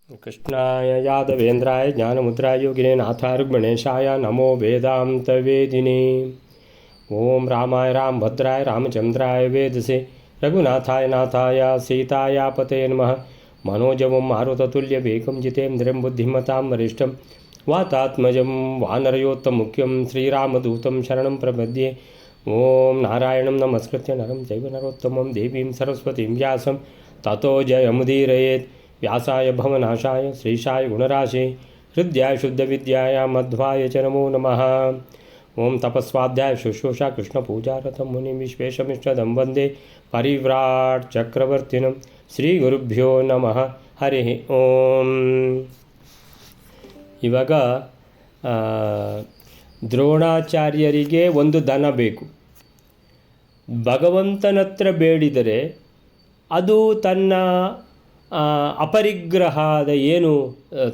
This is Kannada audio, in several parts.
कृष्णाय यादवेन्द्राय ज्ञानमुद्राय योगिने नाथाय गणेशाय नमो वेदान्तवेदिने। ओं रामाय रामभद्राय रामचन्द्राय वेदसे रघुनाथाय नाथाय सीताय पते नमः। मनोजवं मारुततुल्यवेगं जितेन्द्रियं बुद्धिमतां वरिष्ठं वातात्मजं वानरयोत्तममुख्यं श्रीरामदूतं शरणं प्रपद्ये। ओं नारायणं नमस्कृत्य नरं चैव नरोत्तमं देवीं सरस्वतीं व्यासं ततो जयमुदीरयेत्। व्यासाय भवनाशाय श्रीशाय गुणराशे हृद्याय शुद्धविद्याय मध्वाय च नमो नमः। ओं तपस्वाध्याय शुश्रूषा कृष्णपूजारतं मुनिं विश्वेशमिष्टदं वन्दे परिव्राट् चक्रवर्तिनं श्रीगुरुभ्यो नमः। ಹರಿ ಓಂ. ಇವಾಗ ದ್ರೋಣಾಚಾರ್ಯರಿಗೆ ಒಂದು ದನ ಬೇಕು. ಭಗವಂತನತ್ರ ಬೇಡಿದರೆ ಅದು ತನ್ನ ಅಪರಿಗ್ರಹದ ಏನು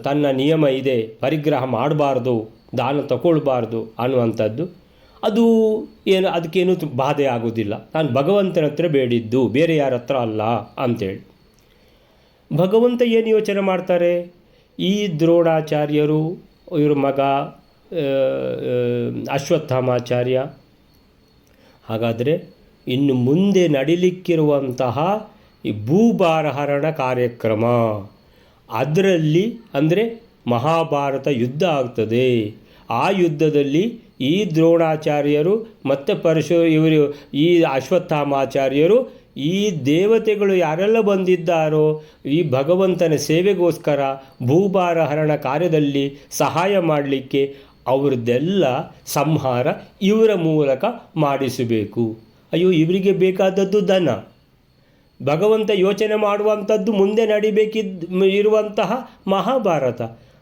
ತನ್ನ ನಿಯಮ ಇದೆ, ಪರಿಗ್ರಹ ಮಾಡಬಾರ್ದು, ದಾನ ತಗೊಳ್ಬಾರ್ದು ಅನ್ನುವಂಥದ್ದು, ಅದು ಏನು ಅದಕ್ಕೇನು ಬಾಧೆ ಆಗೋದಿಲ್ಲ. ನಾನು ಭಗವಂತನ ಹತ್ರ ಬೇಡಿದ್ದು, ಬೇರೆ ಯಾರ ಹತ್ರ ಅಲ್ಲ ಅಂಥೇಳಿ. ಭಗವಂತ ಏನು ಯೋಚನೆ ಮಾಡ್ತಾರೆ, ಈ ದ್ರೋಣಾಚಾರ್ಯರು ಇವ್ರ ಮಗ ಅಶ್ವತ್ಥಾಮಾಚಾರ್ಯ, ಹಾಗಾದರೆ ಇನ್ನು ಮುಂದೆ ನಡಿಲಿಕ್ಕಿರುವಂತಹ ಈ ಭೂಭಾರಹರಣ ಕಾರ್ಯಕ್ರಮ, ಅದರಲ್ಲಿ ಅಂದರೆ ಮಹಾಭಾರತ ಯುದ್ಧ ಆಗ್ತದೆ. ಆ ಯುದ್ಧದಲ್ಲಿ ಈ ದ್ರೋಣಾಚಾರ್ಯರು ಮತ್ತು ಇವರು ಈ ಅಶ್ವತ್ಥಾಮಾಚಾರ್ಯರು ಈ ದೇವತೆಗಳು ಯಾರೆಲ್ಲ ಬಂದಿದ್ದಾರೋ ಈ ಭಗವಂತನ ಸೇವೆಗೋಸ್ಕರ ಭೂಭಾರಹರಣ ಕಾರ್ಯದಲ್ಲಿ ಸಹಾಯ ಮಾಡಲಿಕ್ಕೆ ಅವ್ರದ್ದೆಲ್ಲ ಸಂಹಾರ ಇವರ ಮೂಲಕ ಮಾಡಿಸಬೇಕು. ಅಯ್ಯೋ, ಇವರಿಗೆ ಬೇಕಾದದ್ದು ದನ. ಭಗವಂತ ಯೋಚನೆ ಮಾಡುವಂಥದ್ದು ಮುಂದೆ ಇರುವಂತಹ ಮಹಾಭಾರತ.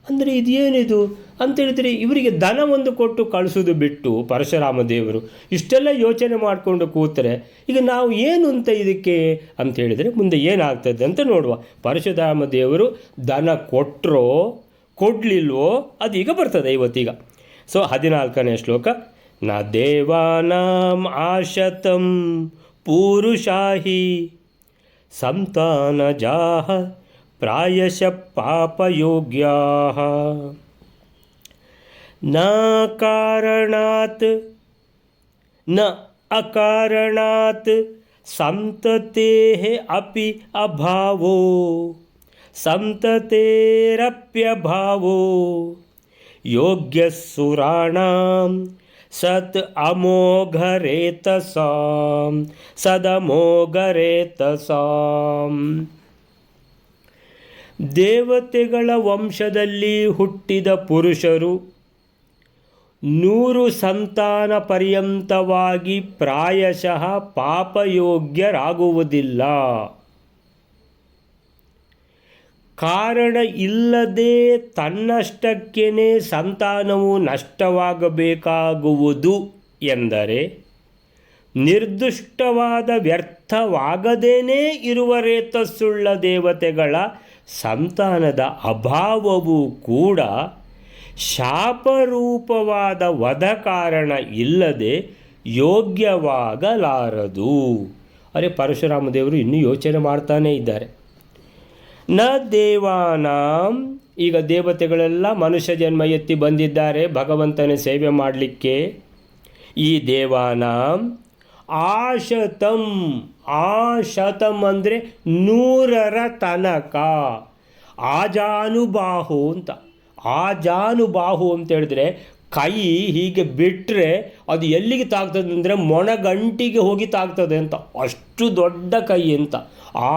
ಅಂದರೆ ಇದೇನಿದು ಅಂತೇಳಿದರೆ ಇವರಿಗೆ ದನ ಒಂದು ಕೊಟ್ಟು ಕಳಿಸೋದು ಬಿಟ್ಟು ಪರಶುರಾಮ ದೇವರು ಇಷ್ಟೆಲ್ಲ ಯೋಚನೆ ಮಾಡಿಕೊಂಡು ಕೂತರೆ ಈಗ ನಾವು ಏನು ಅಂತ ಇದಕ್ಕೆ ಅಂಥೇಳಿದರೆ ಮುಂದೆ ಏನಾಗ್ತದೆ ಅಂತ ನೋಡುವ. ಪರಶುರಾಮ ದೇವರು ದನ ಕೊಟ್ಟರೋ ಕೊಡಲಿಲ್ವೋ ಅದೀಗ ಬರ್ತದೆ ಇವತ್ತೀಗ. ಸೊ 14ನೇ ಶ್ಲೋಕ. ನ ದೇವಾನಾಂ ಆಶತಂ ಪೂರುಷಾಹಿ ಸಂತಾನಜಾಃ ಪ್ರಾಯಶಃ ಪಾಪಯೋಗ್ಯಾಃ ನ ಕಾರಣಾತ್ ನ ಅಕಾರಣಾತ್ ಸಂತತೇಃ ಅಪಿ ಅಭಾವೋ ಸಂತತೇರಪ್ಯಭಾವೋ ಯೋಗ್ಯಸುರಾಣಾಂ ಸತ್ ಅಮೋಘರೇತಸಾಂ ಸದಮೋಘರೇತಸಾಂ. ದೇವತೆಗಳ ವಂಶದಲ್ಲಿ ಹುಟ್ಟಿದ ಪುರುಷರು 100 ಸಂತಾನ ಪರ್ಯಂತವಾಗಿ ಪ್ರಾಯಶಃ ಪಾಪಯೋಗ್ಯರಾಗುವುದಿಲ್ಲ. ಕಾರಣ ಇಲ್ಲದೆ ತನ್ನಷ್ಟಕ್ಕೇ ಸಂತಾನವು ನಷ್ಟವಾಗಬೇಕಾಗುವುದು ಎಂದರೆ ನಿರ್ದುಷ್ಟವಾದ ವ್ಯರ್ಥವಾಗದೇನೇ ಇರುವ ರೇತಸ್ಸುಳ್ಳ ದೇವತೆಗಳ ಸಂತಾನದ ಅಭಾವವು ಕೂಡ ಶಾಪರೂಪವಾದ ವಧ ಕಾರಣ ಇಲ್ಲದೆ ಯೋಗ್ಯವಾಗಲಾರದು. ಅರೆ, ಪರಶುರಾಮ ದೇವರು ಇನ್ನೂ ಯೋಚನೆ ಮಾಡ್ತಾನೇ ಇದ್ದಾರೆ. ನ ದೇವಾನಾಂ, ಈಗ ದೇವತೆಗಳೆಲ್ಲ ಮನುಷ್ಯ ಜನ್ಮ ಎತ್ತಿ ಬಂದಿದ್ದಾರೆ ಭಗವಂತನ ಸೇವೆ ಮಾಡಲಿಕ್ಕೆ. ಈ ದೇವಾನಾಂ ಆಶತಂ, ಆಶತಂ ಅಂದರೆ 100ರ ತನಕ. ಆಜಾನುಬಾಹು ಅಂತ, ಆಜಾನುಬಾಹು ಅಂತ ಹೇಳಿದ್ರೆ ಕೈ ಹೀಗೆ ಬಿಟ್ಟರೆ ಅದು ಎಲ್ಲಿಗೆ ತಾಗ್ತದೆ ಅಂದರೆ ಮೊಣಗಂಟಿಗೆ ಹೋಗಿ ತಾಗ್ತದೆ ಅಂತ, ಅಷ್ಟು ದೊಡ್ಡ ಕೈ ಅಂತ. ಆ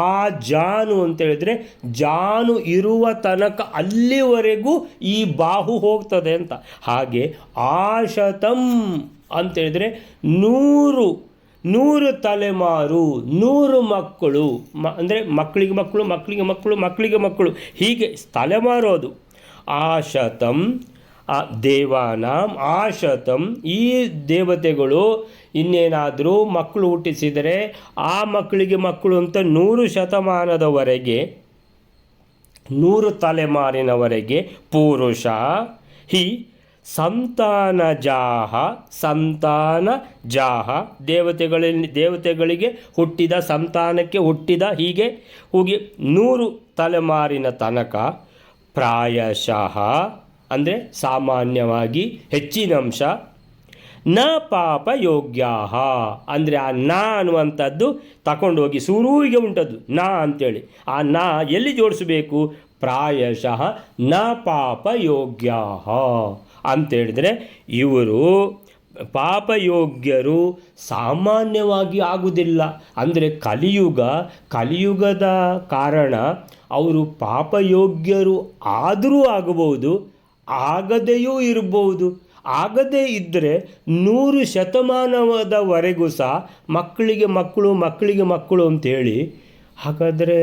ಜಾನು ಅಂತೇಳಿದರೆ ಜಾನು ಇರುವ ತನಕ ಅಲ್ಲಿವರೆಗೂ ಈ ಬಾಹು ಹೋಗ್ತದೆ ಅಂತ. ಹಾಗೆ ಆಶತಂ ಅಂತೇಳಿದರೆ 100 ತಲೆಮಾರು, 100 ಮಕ್ಕಳು, ಅಂದರೆ ಮಕ್ಕಳಿಗೆ ಮಕ್ಕಳು, ಮಕ್ಕಳಿಗೆ ಮಕ್ಕಳು, ಮಕ್ಕಳಿಗೆ ಮಕ್ಕಳು, ಹೀಗೆ ತಲೆಮಾರು ಅದು. ಆಶತಂ ದೇವಾನಾಂ ಆಶತಂ, ಈ ದೇವತೆಗಳು ಇನ್ನೇನಾದರೂ ಮಕ್ಕಳು ಹುಟ್ಟಿಸಿದರೆ ಆ ಮಕ್ಕಳಿಗೆ ಮಕ್ಕಳು ಅಂತ 100 ಶತಮಾನದವರೆಗೆ, 100 ತಲೆಮಾರಿನವರೆಗೆ ಪುರುಷ ಹಿ ಸಂತಾನಜಾಹ, ಸಂತಾನಜಾಹ ದೇವತೆಗಳಿಗೆ ಹುಟ್ಟಿದ ಸಂತಾನಕ್ಕೆ ಹುಟ್ಟಿದ, ಹೀಗೆ ಹೋಗಿ 100 ತಲೆಮಾರಿನ ತನಕ ಪ್ರಾಯಶಃ ಅಂದರೆ ಸಾಮಾನ್ಯವಾಗಿ ಹೆಚ್ಚಿನ ಅಂಶ, ನ ಪಾಪ ಯೋಗ್ಯ ಅಂದರೆ ಆ ನ ಅನ್ನುವಂಥದ್ದು ತಗೊಂಡೋಗಿ ಶುರುವಿಗೆ ಉಂಟದ್ದು ನ ಅಂಥೇಳಿ, ಆ ನ ಎಲ್ಲಿ ಜೋಡಿಸಬೇಕು? ಪ್ರಾಯಶಃ ನ ಪಾಪ ಯೋಗ್ಯ ಅಂತೇಳಿದರೆ ಇವರು ಪಾಪಯೋಗ್ಯರು ಸಾಮಾನ್ಯವಾಗಿ ಆಗುವುದಿಲ್ಲ. ಅಂದರೆ ಕಲಿಯುಗದ ಕಾರಣ ಅವರು ಪಾಪಯೋಗ್ಯರು ಆದರೂ ಆಗಬಹುದು, ಆಗದೆಯೂ ಇರಬಹುದು. ಆಗದೇ ಇದ್ದರೆ 100 ಶತಮಾನದವರೆಗೂ ಸಹ ಮಕ್ಕಳಿಗೆ ಮಕ್ಕಳು ಅಂತೇಳಿ, ಹಾಗಾದರೆ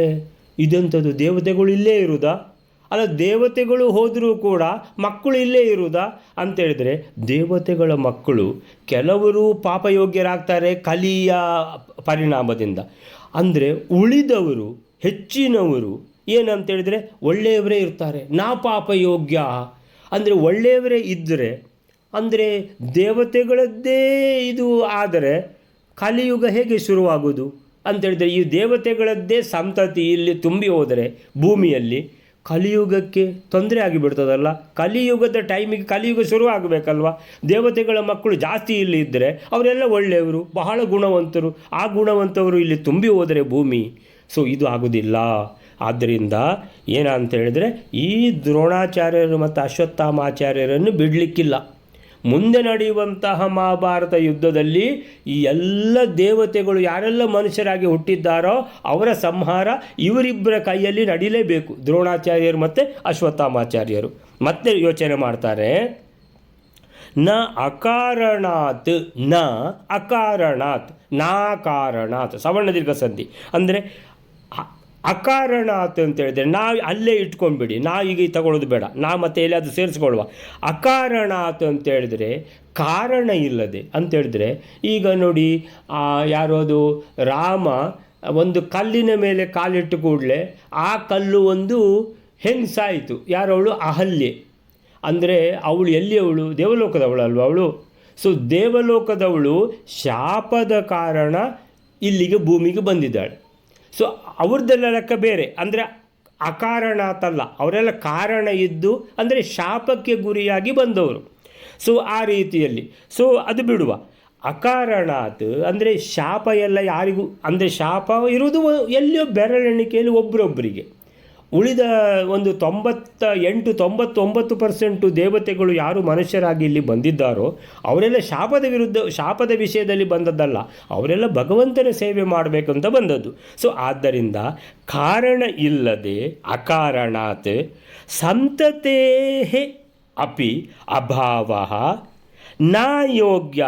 ಇದೆಂಥದ್ದು, ದೇವತೆಗಳು ಇಲ್ಲೇ ಇರುವುದಾ? ಅಲ್ಲ, ದೇವತೆಗಳು ಹೋದರೂ ಕೂಡ ಮಕ್ಕಳು ಇಲ್ಲೇ ಇರುವುದಾ ಅಂತೇಳಿದರೆ, ದೇವತೆಗಳ ಮಕ್ಕಳು ಕೆಲವರು ಪಾಪಯೋಗ್ಯರಾಗ್ತಾರೆ ಕಲಿಯ ಪರಿಣಾಮದಿಂದ. ಅಂದರೆ ಉಳಿದವರು ಹೆಚ್ಚಿನವರು ಏನಂತೇಳಿದರೆ ಒಳ್ಳೆಯವರೇ ಇರ್ತಾರೆ. ನಾ ಪಾಪಯೋಗ್ಯ ಅಂದರೆ ಒಳ್ಳೆಯವರೇ ಇದ್ದರೆ, ಅಂದರೆ ದೇವತೆಗಳದ್ದೇ ಇದು ಆದರೆ ಕಲಿಯುಗ ಹೇಗೆ ಶುರುವಾಗೋದು ಅಂತೇಳಿದರೆ, ಈ ದೇವತೆಗಳದ್ದೇ ಸಂತತಿ ಇಲ್ಲಿ ತುಂಬಿ ಹೋದರೆ ಭೂಮಿಯಲ್ಲಿ ಕಲಿಯುಗಕ್ಕೆ ತೊಂದರೆ ಆಗಿಬಿಡ್ತದಲ್ಲ. ಕಲಿಯುಗದ ಟೈಮಿಗೆ ಕಲಿಯುಗ ಶುರು ಆಗಬೇಕಲ್ವ. ದೇವತೆಗಳ ಮಕ್ಕಳು ಜಾಸ್ತಿ ಇಲ್ಲಿ ಇದ್ದರೆ ಅವರೆಲ್ಲ ಒಳ್ಳೆಯವರು, ಬಹಳ ಗುಣವಂತರು. ಆ ಗುಣವಂತವರು ಇಲ್ಲಿ ತುಂಬಿ ಹೋದರೆ ಭೂಮಿ, ಸೊ ಇದು ಆಗೋದಿಲ್ಲ. ಆದ್ದರಿಂದ ಏನಂತ ಹೇಳಿದರೆ, ಈ ದ್ರೋಣಾಚಾರ್ಯರು ಮತ್ತು ಅಶ್ವತ್ಥಾಮಾಚಾರ್ಯರನ್ನು ಬಿಡಲಿಕ್ಕಿಲ್ಲ. ಮುಂದೆ ನಡೆಯುವಂತಹ ಮಹಾಭಾರತ ಯುದ್ಧದಲ್ಲಿ ಈ ಎಲ್ಲ ದೇವತೆಗಳು ಯಾರೆಲ್ಲ ಮನುಷ್ಯರಾಗಿ ಹುಟ್ಟಿದ್ದಾರೋ ಅವರ ಸಂಹಾರ ಇವರಿಬ್ಬರ ಕೈಯಲ್ಲಿ ನಡೀಲೇಬೇಕು, ದ್ರೋಣಾಚಾರ್ಯರು ಮತ್ತು ಅಶ್ವತ್ಥಾಮಾಚಾರ್ಯರು. ಮತ್ತೆ ಯೋಚನೆ ಮಾಡ್ತಾರೆ, ನ ಅಕಾರಣಾತ್ ನಾಕಾರಣಾತ್ ಸವರ್ಣ ದೀರ್ಘ ಸಂಧಿ. ಅಂದರೆ ಅಕಾರಣಾತ್ ಅಂತ ಹೇಳಿದರೆ ನಾವು ಅಲ್ಲೇ ಇಟ್ಕೊಂಡ್ಬಿಡಿ, ಈಗ ತಗೊಳ್ಳೋದು ಬೇಡ, ಮತ್ತೆ ಎಲ್ಲಾದರೂ ಸೇರಿಸ್ಕೊಳ್ಳುವ. ಅಕಾರಣಾತ್ ಅಂತ ಹೇಳಿದರೆ ಕಾರಣ ಇಲ್ಲದೆ ಅಂತೇಳಿದರೆ, ಈಗ ನೋಡಿ ಯಾರೋದು ರಾಮ ಒಂದು ಕಲ್ಲಿನ ಮೇಲೆ ಕಾಲಿಟ್ಟು ಕೂಡಲೇ ಆ ಕಲ್ಲು ಒಂದು ಹೆಂಗಸಾಯಿತು. ಯಾರವಳು? ಅಹಲ್ಯೆ. ಅಂದರೆ ಅವಳು ಎಲ್ಲಿಯವಳು? ದೇವಲೋಕದವಳು ಅಲ್ವ ಅವಳು. ಸೊ ದೇವಲೋಕದವಳು ಶಾಪದ ಕಾರಣ ಇಲ್ಲಿಗೆ ಭೂಮಿಗೆ ಬಂದಿದ್ದಾಳೆ. ಸೊ ಅವ್ರದ್ದೆಲ್ಲ ಲೆಕ್ಕ ಬೇರೆ. ಅಂದರೆ ಅಕಾರಣಾತಲ್ಲ, ಅವರೆಲ್ಲ ಕಾರಣ ಇದ್ದು ಅಂದರೆ ಶಾಪಕ್ಕೆ ಗುರಿಯಾಗಿ ಬಂದವರು. ಸೊ ಆ ರೀತಿಯಲ್ಲಿ ಅದು ಬಿಡುವ. ಅಕಾರಣಾತ್ ಅಂದರೆ ಶಾಪ ಎಲ್ಲ ಯಾರಿಗೂ, ಅಂದರೆ ಶಾಪ ಇರುವುದು ಎಲ್ಲಿಯೋ ಬೆರಳೆಣಿಕೆಯಲ್ಲಿ ಒಬ್ಬರೊಬ್ಬರಿಗೆ. ಉಳಿದ ಒಂದು 98-99% ದೇವತೆಗಳು ಯಾರು ಮನುಷ್ಯರಾಗಿ ಇಲ್ಲಿ ಬಂದಿದ್ದಾರೋ ಅವರೆಲ್ಲ ಶಾಪದ ವಿಷಯದಲ್ಲಿ ಬಂದದ್ದಲ್ಲ, ಅವರೆಲ್ಲ ಭಗವಂತನ ಸೇವೆ ಮಾಡಬೇಕಂತ ಬಂದದ್ದು. ಸೊ ಆದ್ದರಿಂದ ಕಾರಣ ಇಲ್ಲದೆ ಅಕಾರಣಾತ್ ಸಂತತೇ ಅಪಿ ಅಭಾವ ನಾ ಯೋಗ್ಯ.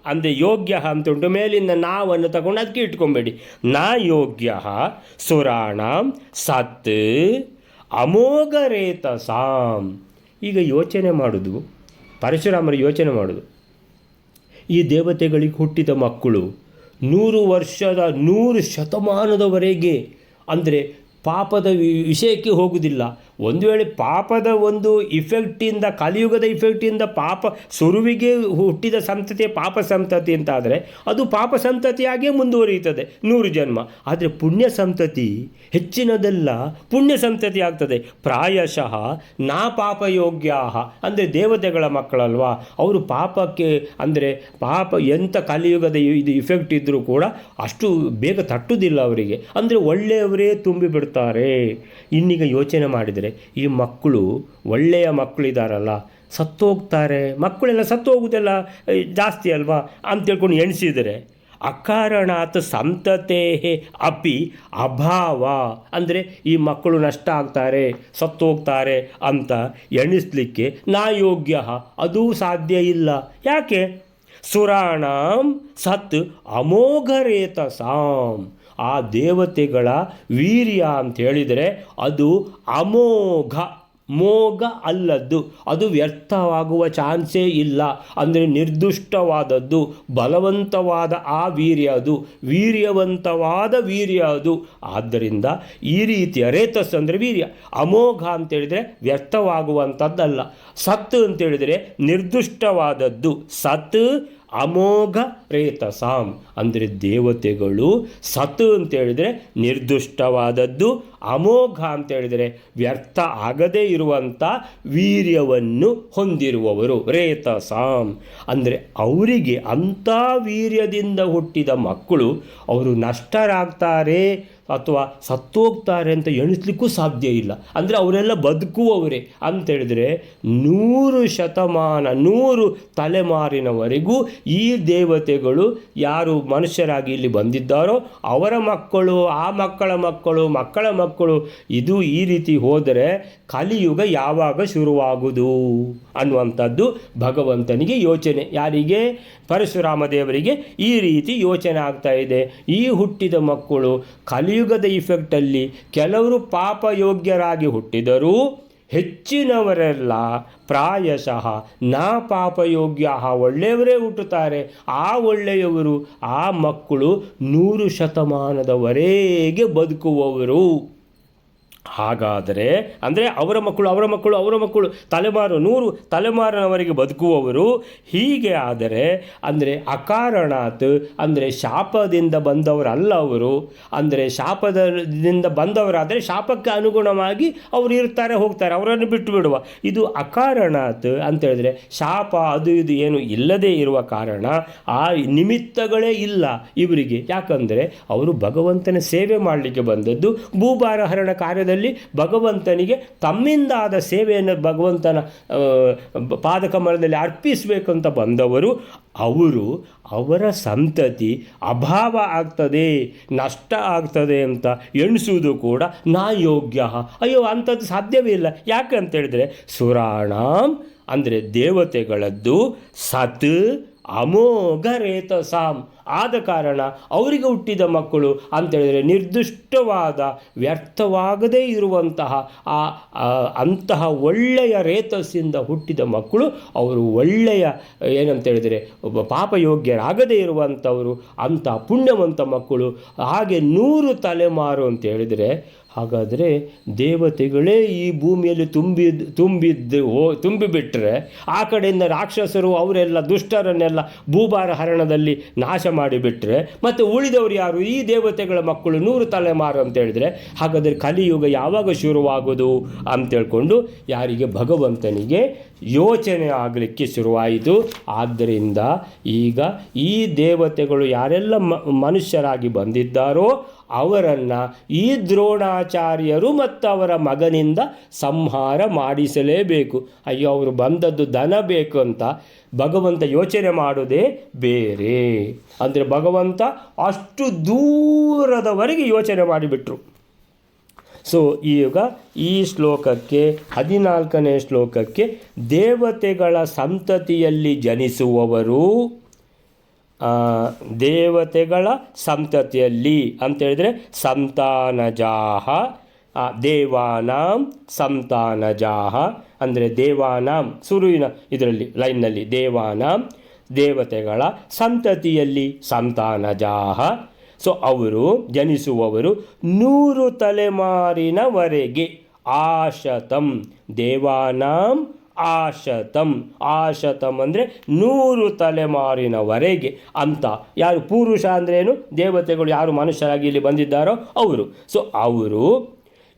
ಅಂದರೆ ಯೋಗ್ಯ ಅಂತ ಉಂಟು, ಮೇಲಿಂದ ನಾವನ್ನು ತಗೊಂಡು ಅದಕ್ಕೆ ಇಟ್ಕೊಬೇಡಿ. ನಾ ಯೋಗ್ಯ ಸುರಾಣಾಂ ಸತ್ ಅಮೋಘರೇತಸಾಂ. ಈಗ ಯೋಚನೆ ಮಾಡೋದು, ಪರಶುರಾಮರು ಯೋಚನೆ ಮಾಡೋದು, ಈ ದೇವತೆಗಳಿಗೆ ಹುಟ್ಟಿದ ಮಕ್ಕಳು 100 ಶತಮಾನದವರೆಗೆ ಅಂದರೆ ಪಾಪದ ವಿಷಯಕ್ಕೆ ಹೋಗುವುದಿಲ್ಲ. ಒಂದು ವೇಳೆ ಪಾಪದ ಒಂದು ಇಫೆಕ್ಟಿಂದ, ಕಲಿಯುಗದ ಇಫೆಕ್ಟಿಂದ ಪಾಪ ಶುರುವಿಗೆ ಹುಟ್ಟಿದ ಸಂತತಿ ಪಾಪ ಸಂತತಿ ಅಂತಾದರೆ ಅದು ಪಾಪ ಸಂತತಿಯಾಗೇ ಮುಂದುವರಿಯುತ್ತದೆ 100 ಜನ್ಮ. ಆದರೆ ಪುಣ್ಯ ಸಂತತಿ ಹೆಚ್ಚಿನದೆಲ್ಲ ಪುಣ್ಯ ಸಂತತಿ ಆಗ್ತದೆ. ಪ್ರಾಯಶಃ ನಾ ಪಾಪಯೋಗ್ಯ ಅಂದರೆ ದೇವತೆಗಳ ಮಕ್ಕಳಲ್ವಾ, ಅವರು ಪಾಪಕ್ಕೆ ಅಂದರೆ ಪಾಪ ಎಂಥ ಕಲಿಯುಗದ ಇದು ಇಫೆಕ್ಟ್ ಇದ್ದರೂ ಕೂಡ ಅಷ್ಟು ಬೇಗ ತಟ್ಟುವುದಿಲ್ಲ ಅವರಿಗೆ. ಅಂದರೆ ಒಳ್ಳೆಯವರೇ ತುಂಬಿಬಿಡ್ತಾರೆ. ಇನ್ನೀಗ ಯೋಚನೆ ಮಾಡಿದರೆ ಈ ಮಕ್ಕಳು ಒಳ್ಳೆಯ ಮಕ್ಕಳಿದ್ದಾರಲ್ಲ, ಸತ್ತೋಗ್ತಾರೆ, ಮಕ್ಕಳೆಲ್ಲ ಸತ್ತು ಹೋಗುವುದೆಲ್ಲ ಜಾಸ್ತಿ ಅಲ್ವಾ ಅಂತ ತಿಳ್ಕೊಂಡು ಎಣಿಸಿದರೆ, ಅಕಾರಣಾತ್ ಸಂತತೇ ಅಪಿ ಅಭಾವ ಅಂದರೆ ಈ ಮಕ್ಕಳು ನಷ್ಟ ಆಗ್ತಾರೆ, ಸತ್ತೋಗ್ತಾರೆ ಅಂತ ಎಣಿಸ್ಲಿಕ್ಕೆ ನಾ ಯೋಗ್ಯ, ಅದೂ ಸಾಧ್ಯ ಇಲ್ಲ. ಯಾಕೆ? ಸುರಾಣಾಂ ಸತ್ ಅಮೋಘರೇತಸಾಂ. ಆ ದೇವತೆಗಳ ವೀರ್ಯ ಅಂತ ಹೇಳಿದರೆ ಅದು ಅಮೋಘ, ಮೋಘ ಅಲ್ಲದ್ದು, ಅದು ವ್ಯರ್ಥವಾಗುವ ಚಾನ್ಸೇ ಇಲ್ಲ. ಅಂದರೆ ನಿರ್ದುಷ್ಟವಾದದ್ದು, ಬಲವಂತವಾದ ಆ ವೀರ್ಯ, ಅದು ವೀರ್ಯವಂತವಾದ ವೀರ್ಯ ಅದು. ಆದ್ದರಿಂದ ಈ ರೀತಿಯ ರೇತಸ್ ಅಂದರೆ ವೀರ್ಯ, ಅಮೋಘ ಅಂತೇಳಿದರೆ ವ್ಯರ್ಥವಾಗುವಂಥದ್ದಲ್ಲ. ಸತ್ ಅಂತೇಳಿದರೆ ನಿರ್ದುಷ್ಟವಾದದ್ದು, ಸತ್ ಅಮೋಘ ರೇತಸಾಂ ಅಂದರೆ ದೇವತೆಗಳು ಸತ್ ಅಂತೇಳಿದರೆ ನಿರ್ದುಷ್ಟವಾದದ್ದು, ಅಮೋಘ ಅಂತೇಳಿದರೆ ವ್ಯರ್ಥ ಆಗದೇ ಇರುವಂಥ ವೀರ್ಯವನ್ನು ಹೊಂದಿರುವವರು. ರೇತಸಾಂ ಅಂದರೆ ಅವರಿಗೆ ಅಂಥ ವೀರ್ಯದಿಂದ ಹುಟ್ಟಿದ ಮಕ್ಕಳು ಅವರು ನಷ್ಟರಾಗ್ತಾರೆ ಅಥವಾ ಸತ್ತೋಗ್ತಾರೆ ಅಂತ ಎಣಿಸ್ಲಿಕ್ಕೂ ಸಾಧ್ಯ ಇಲ್ಲ. ಅಂದರೆ ಅವರೆಲ್ಲ ಬದುಕುವವರೇ ಅಂತೇಳಿದರೆ 100 ಶತಮಾನ 100 ತಲೆಮಾರಿನವರೆಗೂ ಈ ದೇವತೆಗಳು ಯಾರು ಮನುಷ್ಯರಾಗಿ ಇಲ್ಲಿ ಬಂದಿದ್ದಾರೋ ಅವರ ಮಕ್ಕಳು, ಆ ಮಕ್ಕಳ ಮಕ್ಕಳು, ಮಕ್ಕಳ ಮಕ್ಕಳು, ಇದು ಈ ರೀತಿ ಹೋದರೆ ಕಲಿಯುಗ ಯಾವಾಗ ಶುರುವಾಗುವುದು ಅನ್ನುವಂಥದ್ದು ಭಗವಂತನಿಗೆ ಯೋಚನೆ. ಯಾರಿಗೆ? ಪರಶುರಾಮ ದೇವರಿಗೆ ಈ ರೀತಿ ಯೋಚನೆ ಆಗ್ತಾ ಇದೆ. ಈ ಹುಟ್ಟಿದ ಮಕ್ಕಳು ಕಲಿಯುಗದ ಇಫೆಕ್ಟಲ್ಲಿ ಕೆಲವರು ಪಾಪಯೋಗ್ಯರಾಗಿ ಹುಟ್ಟಿದರೂ ಹೆಚ್ಚಿನವರೆಲ್ಲ ಪ್ರಾಯಶಃ ನಾ ಪಾಪಯೋಗ್ಯ ಒಳ್ಳೆಯವರೇ ಹುಟ್ಟುತ್ತಾರೆ. ಆ ಒಳ್ಳೆಯವರು, ಆ ಮಕ್ಕಳು 100 ಶತಮಾನದವರೆಗೆ ಬದುಕುವವರು. ಹಾಗಾದರೆ ಅಂದರೆ ಅವರ ಮಕ್ಕಳು ತಲೆಮಾರು 100 ತಲೆಮಾರಿನವರೆಗೆ ಬದುಕುವವರು. ಹೀಗೆ ಆದರೆ ಅಂದರೆ ಅಕಾರಣಾತ್ ಅಂದರೆ ಶಾಪದಿಂದ ಬಂದವರಲ್ಲ ಅವರು. ಅಂದರೆ ಶಾಪದಿಂದ ಬಂದವರಾದರೆ ಶಾಪಕ್ಕೆ ಅನುಗುಣವಾಗಿ ಅವರು ಇರ್ತಾರೆ, ಹೋಗ್ತಾರೆ, ಅವರನ್ನು ಬಿಟ್ಟು ಬಿಡುವ. ಇದು ಅಕಾರಣಾತ್ ಅಂತೇಳಿದರೆ ಶಾಪ ಅದು ಇದು ಏನು ಇಲ್ಲದೇ ಇರುವ ಕಾರಣ ಆ ನಿಮಿತ್ತಗಳೇ ಇಲ್ಲ ಇವರಿಗೆ. ಯಾಕಂದರೆ ಅವರು ಭಗವಂತನ ಸೇವೆ ಮಾಡಲಿಕ್ಕೆ ಬಂದದ್ದು. ಭೂಭಾರ ಹರಣ ಕಾರ್ಯದಲ್ಲಿ ಭಗವಂತನಿಗೆ ತಮ್ಮಿಂದಾದ ಸೇವೆಯನ್ನು ಭಗವಂತನ ಪಾದಕಮಲದಲ್ಲಿ ಅರ್ಪಿಸಬೇಕಂತ ಬಂದವರು. ಅವರ ಸಂತತಿ ಅಭಾವ ಆಗ್ತದೆ, ನಷ್ಟ ಆಗ್ತದೆ ಅಂತ ಎಣಿಸುವುದು ಕೂಡ ನಾಯೋಗ್ಯ. ಅಯ್ಯೋ ಅಂಥದ್ದು ಸಾಧ್ಯವೇ ಇಲ್ಲ. ಯಾಕಂತೇಳಿದರೆ ಸುರಾಣಾಂ ಅಂದರೆ ದೇವತೆಗಳದ್ದು ಸತ್ ಅಮೋಘ ರೇತಸಾಂ ಆದ ಕಾರಣ ಅವರಿಗೆ ಹುಟ್ಟಿದ ಮಕ್ಕಳು ಅಂತೇಳಿದರೆ ನಿರ್ದಿಷ್ಟವಾದ ವ್ಯರ್ಥವಾಗದೇ ಇರುವಂತಹ ಅಂತಹ ಒಳ್ಳೆಯ ರೇತಸ್ಸಿಂದ ಹುಟ್ಟಿದ ಮಕ್ಕಳು. ಅವರು ಒಳ್ಳೆಯ ಏನಂತೇಳಿದರೆ ಪಾಪಯೋಗ್ಯರಾಗದೇ ಇರುವಂಥವರು, ಅಂಥ ಪುಣ್ಯವಂತ ಮಕ್ಕಳು. ಹಾಗೆ 100 ತಲೆಮಾರು ಅಂತೇಳಿದರೆ ಹಾಗಾದರೆ ದೇವತೆಗಳೇ ಈ ಭೂಮಿಯಲ್ಲಿ ತುಂಬಿಬಿಟ್ರೆ ಆ ಕಡೆಯಿಂದ ರಾಕ್ಷಸರು ಅವರೆಲ್ಲ ದುಷ್ಟರನ್ನೆಲ್ಲ ಭೂಭಾರ ಹರಣದಲ್ಲಿ ನಾಶ ಮಾಡಿಬಿಟ್ರೆ ಮತ್ತು ಉಳಿದವರು ಯಾರು? ಈ ದೇವತೆಗಳ ಮಕ್ಕಳು 100 ತಲೆಮಾರು ಅಂತೇಳಿದರೆ ಹಾಗಾದರೆ ಕಲಿಯುಗ ಯಾವಾಗ ಶುರುವಾಗೋದು ಅಂತೇಳ್ಕೊಂಡು ಯಾರಿಗೆ ಭಗವಂತನಿಗೆ ಯೋಚನೆ ಆಗಲಿಕ್ಕೆ ಶುರುವಾಯಿತು. ಆದ್ದರಿಂದ ಈಗ ಈ ದೇವತೆಗಳು ಯಾರೆಲ್ಲ ಮನುಷ್ಯರಾಗಿ ಬಂದಿದ್ದಾರೋ ಅವರನ್ನು ಈ ದ್ರೋಣಾಚಾರ್ಯರು ಮತ್ತು ಅವರ ಮಗನಿಂದ ಸಂಹಾರ ಮಾಡಿಸಲೇಬೇಕು. ಅಯ್ಯೋ ಅವರು ಬಂದದ್ದು ದನ ಬೇಕು ಅಂತ ಭಗವಂತ ಯೋಚನೆ ಮಾಡೋದೇ ಬೇರೆ. ಅಂದರೆ ಭಗವಂತ ಅಷ್ಟು ದೂರದವರೆಗೆ ಯೋಚನೆ ಮಾಡಿಬಿಟ್ರು. ಸೊ ಈಗ ಈ ಶ್ಲೋಕಕ್ಕೆ 14ನೇ ಶ್ಲೋಕಕ್ಕೆ ದೇವತೆಗಳ ಸಂತತಿಯಲ್ಲಿ ಜನಿಸುವವರು, ದೇವತೆಗಳ ಸಂತತಿಯಲ್ಲಿ ಅಂತೇಳಿದರೆ ಸಂತಾನಜಾಹ, ದೇವಾನಾಂ ಸಂತಾನಜಾಹ ಅಂದರೆ ದೇವಾನಾಂ ಸುರುವಿನ ಇದರಲ್ಲಿ ಲೈನ್ನಲ್ಲಿ ದೇವಾನಾಂ ದೇವತೆಗಳ ಸಂತತಿಯಲ್ಲಿ ಸಂತಾನಜಾಹ. ಸೊ ಅವರು ಜನಿಸುವವರು 100 ತಲೆಮಾರಿನವರೆಗೆ. ಆಶತಂ ದೇವಾನಾಂ ಆಶತಂ, ಆಶತಂ ಅಂದರೆ 100 ತಲೆಮಾರಿನವರೆಗೆ ಅಂತ. ಯಾರು ಪುರುಷ ಅಂದ್ರೇನು? ದೇವತೆಗಳು ಯಾರು ಮನುಷ್ಯರಾಗಿ ಇಲ್ಲಿ ಬಂದಿದ್ದಾರೋ ಅವರು. ಸೊ ಅವರು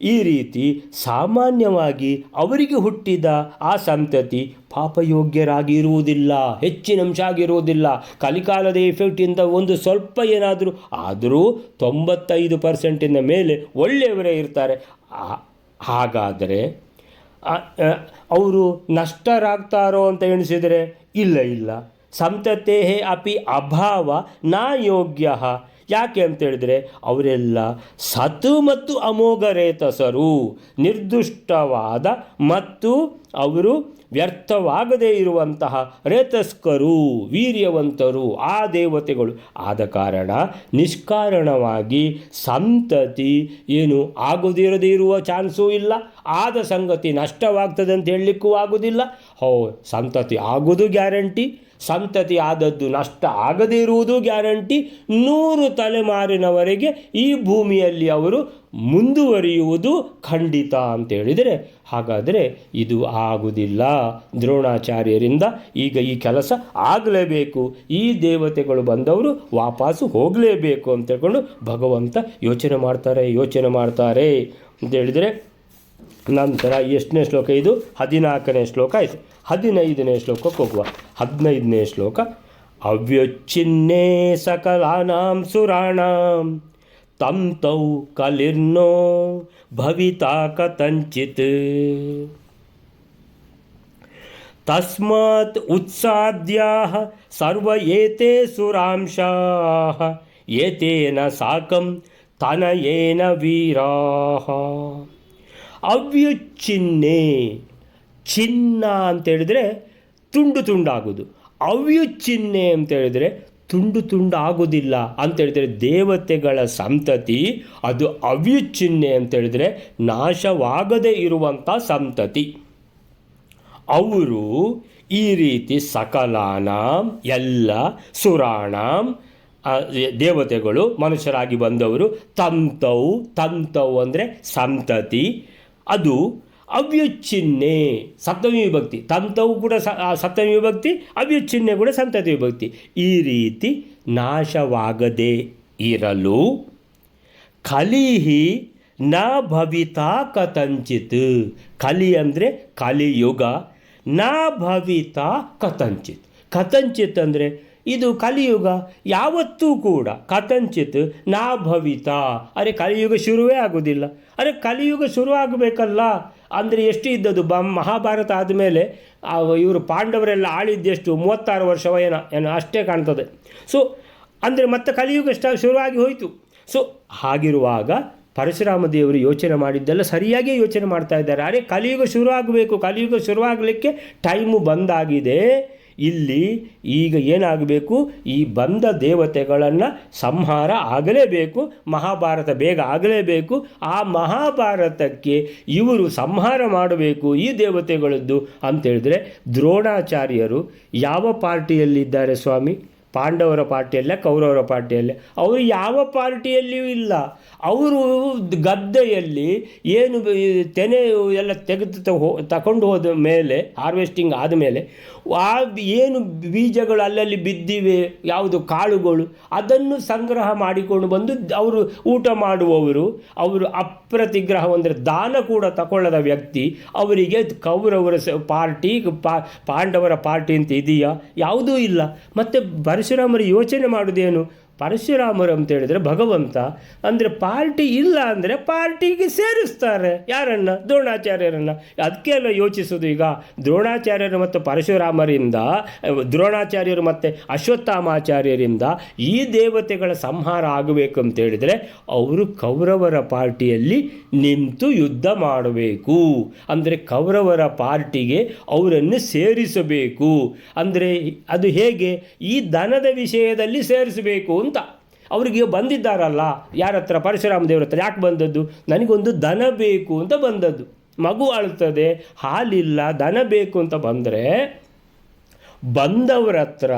ಈ ರೀತಿ ಸಾಮಾನ್ಯವಾಗಿ ಅವರಿಗೆ ಹುಟ್ಟಿದ ಆ ಸಂತತಿ ಪಾಪಯೋಗ್ಯರಾಗಿ ಇರುವುದಿಲ್ಲ, ಹೆಚ್ಚಿನಂಶ ಆಗಿರುವುದಿಲ್ಲ. ಕಲಿಕಾಲದ ಎಫೆಕ್ಟಿಂದ ಒಂದು ಸ್ವಲ್ಪ ಏನಾದರೂ ಆದರೂ 95% ಮೇಲೆ ಒಳ್ಳೆಯವರೇ ಇರ್ತಾರೆ. ಹಾಗಾದರೆ ಅವರು ನಷ್ಟರಾಗ್ತಾರೋ ಅಂತ ಎಣಿಸಿದರೆ ಇಲ್ಲ. ಸಂತತೆ ಅಪಿ ಅಭಾವ ನಾ ಯೋಗ್ಯ. ಯಾಕೆ ಅಂತೇಳಿದರೆ ಅವರೆಲ್ಲ ಸತ್ ಮತ್ತು ಅಮೋಘ ರೇತಸರು, ನಿರ್ದುಷ್ಟವಾದ ಮತ್ತು ಅವರು ವ್ಯರ್ಥವಾಗದೇ ಇರುವಂತಹ ರೇತಸ್ಕರು, ವೀರ್ಯವಂತರು ಆ ದೇವತೆಗಳು. ಆದ ಕಾರಣ ನಿಷ್ಕಾರಣವಾಗಿ ಸಂತತಿ ಏನು ಆಗೋದಿರದೇ ಇರುವ ಚಾನ್ಸೂ ಇಲ್ಲ, ಆದ ಸಂಗತಿ ನಷ್ಟವಾಗ್ತದೆ ಅಂತ ಹೇಳಲಿಕ್ಕೂ ಆಗೋದಿಲ್ಲ. ಸಂತತಿ ಆಗೋದು ಗ್ಯಾರಂಟಿ, ಸಂತತಿ ಆದದ್ದು ನಷ್ಟ ಆಗದೇ ಇರುವುದು ಗ್ಯಾರಂಟಿ. 100 ತಲೆಮಾರಿನವರೆಗೆ ಈ ಭೂಮಿಯಲ್ಲಿ ಅವರು ಮುಂದುವರಿಯುವುದು ಖಂಡಿತ ಅಂತೇಳಿದರೆ, ಹಾಗಾದರೆ ಇದು ಆಗುವುದಿಲ್ಲ. ದ್ರೋಣಾಚಾರ್ಯರಿಂದ ಈಗ ಈ ಕೆಲಸ ಆಗಲೇಬೇಕು, ಈ ದೇವತೆಗಳು ಬಂದವರು ವಾಪಸ್ಸು ಹೋಗಲೇಬೇಕು ಅಂತ ಹೇಳ್ಕೊಂಡು ಭಗವಂತ ಯೋಚನೆ ಮಾಡ್ತಾರೆ ಅಂತ ಹೇಳಿದರೆ, ನಂತರ ಎಷ್ಟನೇ ಶ್ಲೋಕ ಇದು? 14ನೇ ಶ್ಲೋಕ ಆಯಿತು. 15ನೇ ಶ್ಲೋಕಕ್ಕೆ ಹೋಗುವ. 15ನೇ ಶ್ಲೋಕ. ಅವ್ಯಚ್ಛಿನ್ನೇ ಸಕಲಾನಾಂ ಸುರಾಣಾಂ ತಂ ತೌ ಕಲಿರ್ನೋ ಭವಿತಾ ಕಥಂಚಿತ್ ತಸ್ಮಾತ್ ಉತ್ಸಾದ್ಯಾಃ ಸರ್ವ ಏತೆ ಸುರಾಂಶಾಃ ಏತೇನ ಸಾಕಂ ತನಯೇನ ವೀರಾಃ. ಅವ್ಯುಚ್ಛಿನ್ನೇ, ಚಿನ್ನ ಅಂತೇಳಿದರೆ ತುಂಡು ತುಂಡಾಗೋದು. ಅವ್ಯುಚ್ಛಿನ್ನೆ ಅಂತೇಳಿದರೆ ತುಂಡು ಆಗೋದಿಲ್ಲ ಅಂತೇಳಿದರೆ ದೇವತೆಗಳ ಸಂತತಿ ಅದು ಅವ್ಯುಚ್ಛಿನ್ನೆ ಅಂತೇಳಿದರೆ ನಾಶವಾಗದೇ ಇರುವಂಥ ಸಂತತಿ. ಅವರು ಈ ರೀತಿ ಸಕಲಾನಾಂ ಎಲ್ಲ ಸುರಾಣಾಂ ದೇವತೆಗಳು ಮನುಷ್ಯರಾಗಿ ಬಂದವರು ತಂತೌ ಅಂದರೆ ಸಂತತಿ, ಅದು ಅವ್ಯುಚ್ಛಿನ್ನೆ ಸಪ್ತಮಿ ವಿಭಕ್ತಿ. ತಂತವು ಕೂಡ ಸಪ್ತಮಿ ವಿಭಕ್ತಿ, ಅವ್ಯುಚ್ಛಿನ್ನೆ ಕೂಡ ಸಂತತಿ ವಿಭಕ್ತಿ. ಈ ರೀತಿ ನಾಶವಾಗದೇ ಇರಲು ಕಲಿಹಿ ನ ಭವಿತಾ ಕಥಂಚಿತ್. ಕಲಿ ಅಂದರೆ ಕಲಿಯುಗ, ನ ಭವಿತಾ ಕಥಂಚಿತ್. ಕಥಂಚಿತ್ ಅಂದರೆ ಇದು ಕಲಿಯುಗ, ಯಾವತ್ತೂ ಕೂಡ ಕಥಂಚಿತ್ ನಾ ಭವಿತ. ಅರೆ ಕಲಿಯುಗ ಶುರುವೇ ಆಗೋದಿಲ್ಲ. ಅರೆ ಕಲಿಯುಗ ಶುರು ಆಗಬೇಕಲ್ಲ ಅಂದರೆ ಎಷ್ಟು ಇದ್ದದ್ದು? ಮಹಾಭಾರತ ಆದಮೇಲೆ ಇವರು ಪಾಂಡವರೆಲ್ಲ ಆಳಿದ್ದೆಷ್ಟು? 36 ವರ್ಷ ಏನೋ ಅಷ್ಟೇ ಕಾಣ್ತದೆ. ಸೊ ಅಂದರೆ ಮತ್ತೆ ಕಲಿಯುಗ ಶುರುವಾಗಿ ಹೋಯಿತು. ಸೊ ಹಾಗಿರುವಾಗ ಪರಶುರಾಮ ದೇವರು ಯೋಚನೆ ಮಾಡಿದ್ದೆಲ್ಲ ಸರಿಯಾಗಿ ಯೋಚನೆ ಮಾಡ್ತಾ ಇದ್ದಾರೆ. ಅರೆ ಕಲಿಯುಗ ಶುರು ಆಗಬೇಕು, ಕಲಿಯುಗ ಶುರುವಾಗಲಿಕ್ಕೆ ಟೈಮು ಬಂದಾಗಿದೆ. ಇಲ್ಲಿ ಈಗ ಏನಾಗಬೇಕು? ಈ ಬಂದ ದೇವತೆಗಳನ್ನು ಸಂಹಾರ ಆಗಲೇಬೇಕು, ಮಹಾಭಾರತ ಬೇಗ ಆಗಲೇಬೇಕು. ಆ ಮಹಾಭಾರತಕ್ಕೆ ಇವರು ಸಂಹಾರ ಮಾಡಬೇಕು ಈ ದೇವತೆಗಳದ್ದು ಅಂತೇಳಿದ್ರೆ, ದ್ರೋಣಾಚಾರ್ಯರು ಯಾವ ಪಾರ್ಟಿಯಲ್ಲಿದ್ದಾರೆ ಸ್ವಾಮಿ? ಪಾಂಡವರ ಪಾರ್ಟಿಯಲ್ಲ, ಕೌರವರ ಪಾರ್ಟಿಯಲ್ಲ. ಅವರು ಯಾವ ಪಾರ್ಟಿಯಲ್ಲಿಯೂ ಇಲ್ಲ. ಅವರು ಗದ್ದೆಯಲ್ಲಿ ಏನು ತೆನೆ ಎಲ್ಲ ತಗೊಂಡು ಹೋದ ಮೇಲೆ, ಹಾರ್ವೆಸ್ಟಿಂಗ್ ಆದಮೇಲೆ ಏನು ಬೀಜಗಳು ಅಲ್ಲಲ್ಲಿ ಬಿದ್ದಿವೆ, ಯಾವುದು ಕಾಳುಗಳು, ಅದನ್ನು ಸಂಗ್ರಹ ಮಾಡಿಕೊಂಡು ಬಂದು ಅವರು ಊಟ ಮಾಡುವವರು. ಅವರು ಅಪ್ರತಿಗ್ರಹ ಅಂದರೆ ದಾನ ಕೂಡ ತಗೊಳ್ಳದ ವ್ಯಕ್ತಿ. ಅವರಿಗೆ ಕೌರವರ ಪಾರ್ಟಿ ಪಾಂಡವರ ಪಾರ್ಟಿ ಅಂತ ಇದೆಯಾ? ಯಾವುದೂ ಇಲ್ಲ. ಮತ್ತು ಪರಶುರಾಮರು ಯೋಚನೆ ಮಾಡೋದೇನು? ಪರಶುರಾಮರು ಅಂತೇಳಿದರೆ ಭಗವಂತ ಅಂದರೆ ಪಾರ್ಟಿ ಇಲ್ಲ ಅಂದರೆ ಪಾರ್ಟಿಗೆ ಸೇರಿಸ್ತಾರೆ ಯಾರನ್ನು? ದ್ರೋಣಾಚಾರ್ಯರನ್ನು. ಅದಕ್ಕೆ ಎಲ್ಲ ಯೋಚಿಸೋದು. ಈಗ ದ್ರೋಣಾಚಾರ್ಯರು ಮತ್ತು ಪರಶುರಾಮರಿಂದ, ದ್ರೋಣಾಚಾರ್ಯರು ಮತ್ತು ಅಶ್ವತ್ಥಾಮಾಚಾರ್ಯರಿಂದ ಈ ದೇವತೆಗಳ ಸಂಹಾರ ಆಗಬೇಕು ಅಂತೇಳಿದರೆ ಅವರು ಕೌರವರ ಪಾರ್ಟಿಯಲ್ಲಿ ನಿಂತು ಯುದ್ಧ ಮಾಡಬೇಕು. ಅಂದರೆ ಕೌರವರ ಪಾರ್ಟಿಗೆ ಅವರನ್ನು ಸೇರಿಸಬೇಕು. ಅಂದರೆ ಅದು ಹೇಗೆ? ಈ ದನದ ವಿಷಯದಲ್ಲಿ ಸೇರಿಸಬೇಕು ಅಂತ ಅವರಿಗೆ ಬಂದಿದ್ದಾರಲ್ಲ. ಯಾರ ಹತ್ರ? ಪರಶುರಾಮ ದೇವರ ಹತ್ರ. ಯಾಕೆ ಬಂದದ್ದು? ನನಗೊಂದು ದನ ಬೇಕು ಅಂತ ಬಂದದ್ದು. ಮಗು ಅಳ್ತದೆ, ಹಾಲಿಲ್ಲ, ದನ ಬೇಕು ಅಂತ ಬಂದರೆ ಬಂದವರ ಹತ್ರ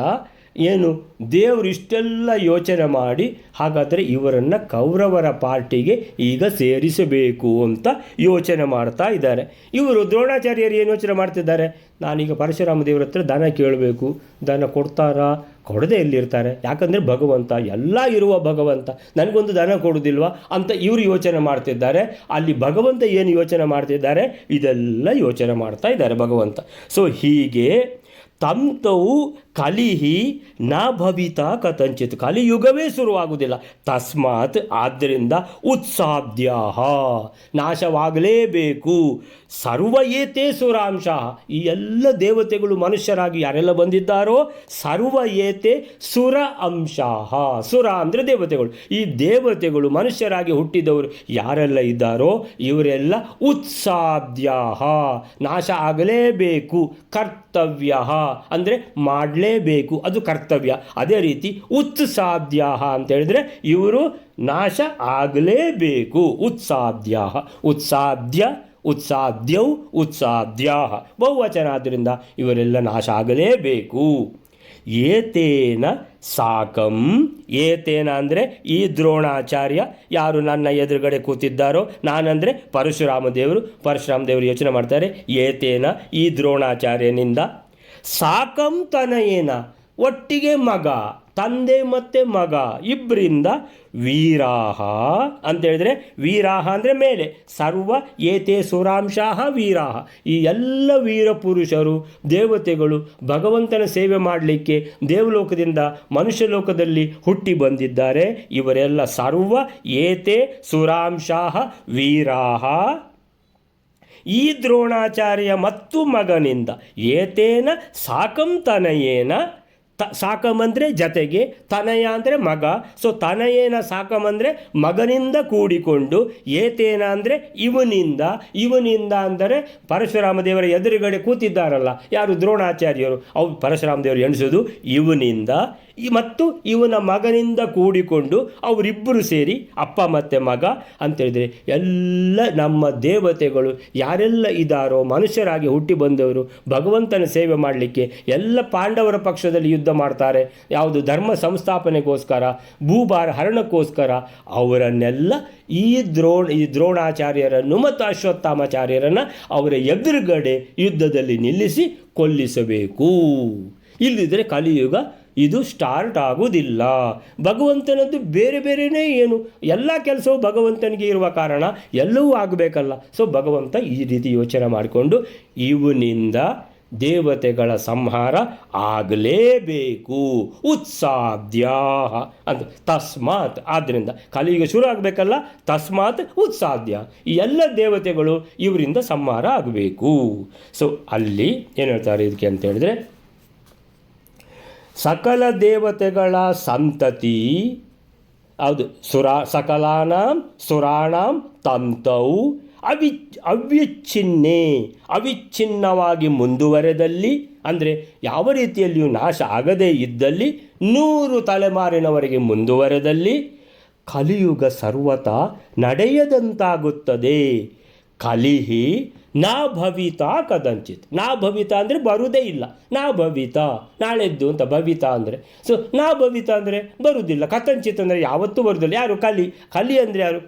ಏನು ದೇವರು ಇಷ್ಟೆಲ್ಲ ಯೋಚನೆ ಮಾಡಿ ಹಾಗಾದರೆ ಇವರನ್ನು ಕೌರವರ ಪಾರ್ಟಿಗೆ ಈಗ ಸೇರಿಸಬೇಕು ಅಂತ ಯೋಚನೆ ಮಾಡ್ತಾ ಇದ್ದಾರೆ. ಇವರು ದ್ರೋಣಾಚಾರ್ಯರು ಏನು ಯೋಚನೆ ಮಾಡ್ತಿದ್ದಾರೆ? ನಾನೀಗ ಪರಶುರಾಮ ದೇವರ ಹತ್ರ ದನ ಕೇಳಬೇಕು. ದನ ಕೊಡ್ತಾರಾ? ಕೊಡದೆ ಎಲ್ಲಿರ್ತಾರೆ? ಯಾಕಂದರೆ ಭಗವಂತ, ಎಲ್ಲ ಇರುವ ಭಗವಂತ ನನಗೊಂದು ದನ ಕೊಡೋದಿಲ್ವಾ ಅಂತ ಇವರು ಯೋಚನೆ ಮಾಡ್ತಿದ್ದಾರೆ. ಅಲ್ಲಿ ಭಗವಂತ ಏನು ಯೋಚನೆ ಮಾಡ್ತಿದ್ದಾರೆ? ಇದೆಲ್ಲ ಯೋಚನೆ ಮಾಡ್ತಾ ಇದ್ದಾರೆ ಭಗವಂತ. ಸೊ ಹೀಗೆ ತಂತವು ಕಲಿಹಿ ನ ಭವಿತ ಕಥಂಚಿತ್. ಕಲಿಯುಗವೇ ಶುರುವಾಗುವುದಿಲ್ಲ. ತಸ್ಮಾತ್ ಆದ್ದರಿಂದ ಉತ್ಸಾದ್ಯಾಹ ನಾಶವಾಗಲೇಬೇಕು. ಸರ್ವ ಏತೆ ಸುರಾಂಶ. ಈ ಎಲ್ಲ ದೇವತೆಗಳು ಮನುಷ್ಯರಾಗಿ ಯಾರೆಲ್ಲ ಬಂದಿದ್ದಾರೋ ಸರ್ವ ಏತೆ ಸುರ ಅಂಶಾಹ. ಸುರ ಅಂದರೆ ದೇವತೆಗಳು. ಈ ದೇವತೆಗಳು ಮನುಷ್ಯರಾಗಿ ಹುಟ್ಟಿದವರು ಯಾರೆಲ್ಲ ಇದ್ದಾರೋ ಇವರೆಲ್ಲ ಉತ್ಸಾದ್ಯಾಹ ನಾಶ ಆಗಲೇಬೇಕು. ಕರ್ತವ್ಯ ಅಂದರೆ ಮಾಡಲೇಬೇಕು, ಅದು ಕರ್ತವ್ಯ. ಅದೇ ರೀತಿ ಉತ್ಸಾದ್ಯಾಹ ಅಂತ ಹೇಳಿದರೆ ಇವರು ನಾಶ ಆಗಲೇಬೇಕು. ಉತ್ಸಾದ್ಯಾಹ, ಉತ್ಸಾದ್ಯ, ಉತ್ಸಾದ್ಯೌ, ಉತ್ಸಾದ್ಯಾಹ ಬಹುವಚನ. ಆದ್ದರಿಂದ ಇವರೆಲ್ಲ ನಾಶ ಆಗಲೇಬೇಕು. ಏತೇನ ಸಾಕಂ. ಏತೇನ ಅಂದರೆ ಈ ದ್ರೋಣಾಚಾರ್ಯ ಯಾರು ನನ್ನ ಎದುರುಗಡೆ ಕೂತಿದ್ದಾರೋ, ನಾನಂದರೆ ಪರಶುರಾಮ ದೇವರು ಯೋಚನೆ ಮಾಡ್ತಾರೆ. ಏತೇನ ಈ ದ್ರೋಣಾಚಾರ್ಯನಿಂದ, ಸಾಕಂ ತನಯೇನ ಒಟ್ಟಿಗೆ ಮಗ, ತಂದೆ ಮತ್ತು ಮಗ ಇಬ್ಬರಿಂದ, ವೀರಾಹ ಅಂತೇಳಿದರೆ, ವೀರಾಹ ಅಂದರೆ ಮೇಲೆ, ಸರ್ವ ಏತೇ ಸುರಾಂಶಾಹ ವೀರಾಹ, ಈ ಎಲ್ಲ ವೀರ ಪುರುಷರು ದೇವತೆಗಳು ಭಗವಂತನ ಸೇವೆ ಮಾಡಲಿಕ್ಕೆ ದೇವಲೋಕದಿಂದ ಮನುಷ್ಯ ಲೋಕದಲ್ಲಿ ಹುಟ್ಟಿ ಬಂದಿದ್ದಾರೆ. ಇವರೆಲ್ಲ ಸರ್ವ ಏತೇ ಸುರಾಂಶಾಹ ವೀರಾಹ. ಈ ದ್ರೋಣಾಚಾರ್ಯ ಮತ್ತು ಮಗನಿಂದ, ಏತೇನ ಸಾಕಂ ತನಯೇನ, ಸಾಕಂ ಅಂದರೆ ಜತೆಗೆ, ತನಯ ಅಂದರೆ ಮಗ. ಸೊ ತನಯೇನ ಸಾಕಂ ಅಂದರೆ ಮಗನಿಂದ ಕೂಡಿಕೊಂಡು, ಏತೇನ ಅಂದರೆ ಇವನಿಂದ ಅಂದರೆ ಪರಶುರಾಮ ದೇವರ ಎದುರುಗಡೆ ಕೂತಿದ್ದಾರಲ್ಲ ಯಾರು ದ್ರೋಣಾಚಾರ್ಯರು, ಅವ್ರು ಪರಶುರಾಮ ದೇವರು ಎಣಿಸೋದು ಇವನಿಂದ ಮತ್ತು ಇವನ ಮಗನಿಂದ ಕೂಡಿಕೊಂಡು ಅವರಿಬ್ಬರು ಸೇರಿ ಅಪ್ಪ ಮತ್ತು ಮಗ ಅಂತೇಳಿದರೆ ಎಲ್ಲ ನಮ್ಮ ದೇವತೆಗಳು ಯಾರೆಲ್ಲ ಇದ್ದಾರೋ ಮನುಷ್ಯರಾಗಿ ಹುಟ್ಟಿ ಬಂದವರು ಭಗವಂತನ ಸೇವೆ ಮಾಡಲಿಕ್ಕೆ ಎಲ್ಲ ಪಾಂಡವರ ಪಕ್ಷದಲ್ಲಿ ಯುದ್ಧ ಮಾಡ್ತಾರೆ. ಯಾವುದು ಧರ್ಮ ಸಂಸ್ಥಾಪನೆಗೋಸ್ಕರ, ಭೂಭಾರ ಹರಣಕ್ಕೋಸ್ಕರ. ಅವರನ್ನೆಲ್ಲ ಈ ದ್ರೋಣಾಚಾರ್ಯರನ್ನು ಮತ್ತು ಅಶ್ವತ್ಥಾಮಾಚಾರ್ಯರನ್ನು ಅವರ ಎದುರುಗಡೆ ಯುದ್ಧದಲ್ಲಿ ನಿಲ್ಲಿಸಿ ಕೊಲ್ಲಿಸಬೇಕು. ಇಲ್ಲದಿದ್ದರೆ ಕಲಿಯುಗ ಇದು ಸ್ಟಾರ್ಟ್ ಆಗುವುದಿಲ್ಲ. ಭಗವಂತನದ್ದು ಬೇರೆ ಬೇರೆಯೇ ಏನು, ಎಲ್ಲ ಕೆಲಸವು ಭಗವಂತನಿಗೆ ಇರುವ ಕಾರಣ ಎಲ್ಲವೂ ಆಗಬೇಕಲ್ಲ. ಸೊ ಭಗವಂತ ಈ ರೀತಿ ಯೋಚನೆ ಮಾಡಿಕೊಂಡು ಇವನಿಂದ ದೇವತೆಗಳ ಸಂಹಾರ ಆಗಲೇಬೇಕು. ಉತ್ಸಾದ್ಯಾ ಅಂತ, ತಸ್ಮಾತ್ ಆದ್ದರಿಂದ ಕಲಿಯುಗ ಶುರು ಆಗಬೇಕಲ್ಲ, ತಸ್ಮಾತ್ ಉತ್ಸಾದ್ಯ, ಈ ಎಲ್ಲ ದೇವತೆಗಳು ಇವರಿಂದ ಸಂಹಾರ ಆಗಬೇಕು. ಸೊ ಅಲ್ಲಿ ಏನು ಹೇಳ್ತಾರೆ ಇದಕ್ಕೆ ಅಂತ ಹೇಳಿದ್ರೆ, ಸಕಲ ದೇವತೆಗಳ ಸಂತತಿ, ಹೌದು, ಸಕಲಾನಾಂ ಸುರಾಣಾಂ ತಂತೌ ಅವಿಚ್ಛಿನ್ನವಾಗಿ ಮುಂದುವರೆದಲ್ಲಿ, ಅಂದರೆ ಯಾವ ರೀತಿಯಲ್ಲಿಯೂ ನಾಶ ಆಗದೇ ಇದ್ದಲ್ಲಿ, 100 ತಲೆಮಾರಿನವರೆಗೆ ಮುಂದುವರೆದಲ್ಲಿ ಕಲಿಯುಗ ಸರ್ವತಾ ನಡೆಯದಂತಾಗುತ್ತದೆ. ಕಲಿಹಿ ನಾ ಭವಿತ ಕದಂಚಿತ್. ನಾ ಭವಿತ ಅಂದರೆ ಬರುವುದೇ ಇಲ್ಲ, ನಾ ಭವಿತ ನಾಳೆದ್ದು ಅಂತ, ಭವಿತ ಅಂದರೆ ಸೊ ನಾ ಭವಿತ ಅಂದರೆ ಬರುವುದಿಲ್ಲ, ಕಥಂಚಿತ್ ಅಂದರೆ ಯಾವತ್ತೂ ಬರುವುದಿಲ್ಲ. ಯಾರು ಕಲಿ ಅಂದರೆ ಯಾರು?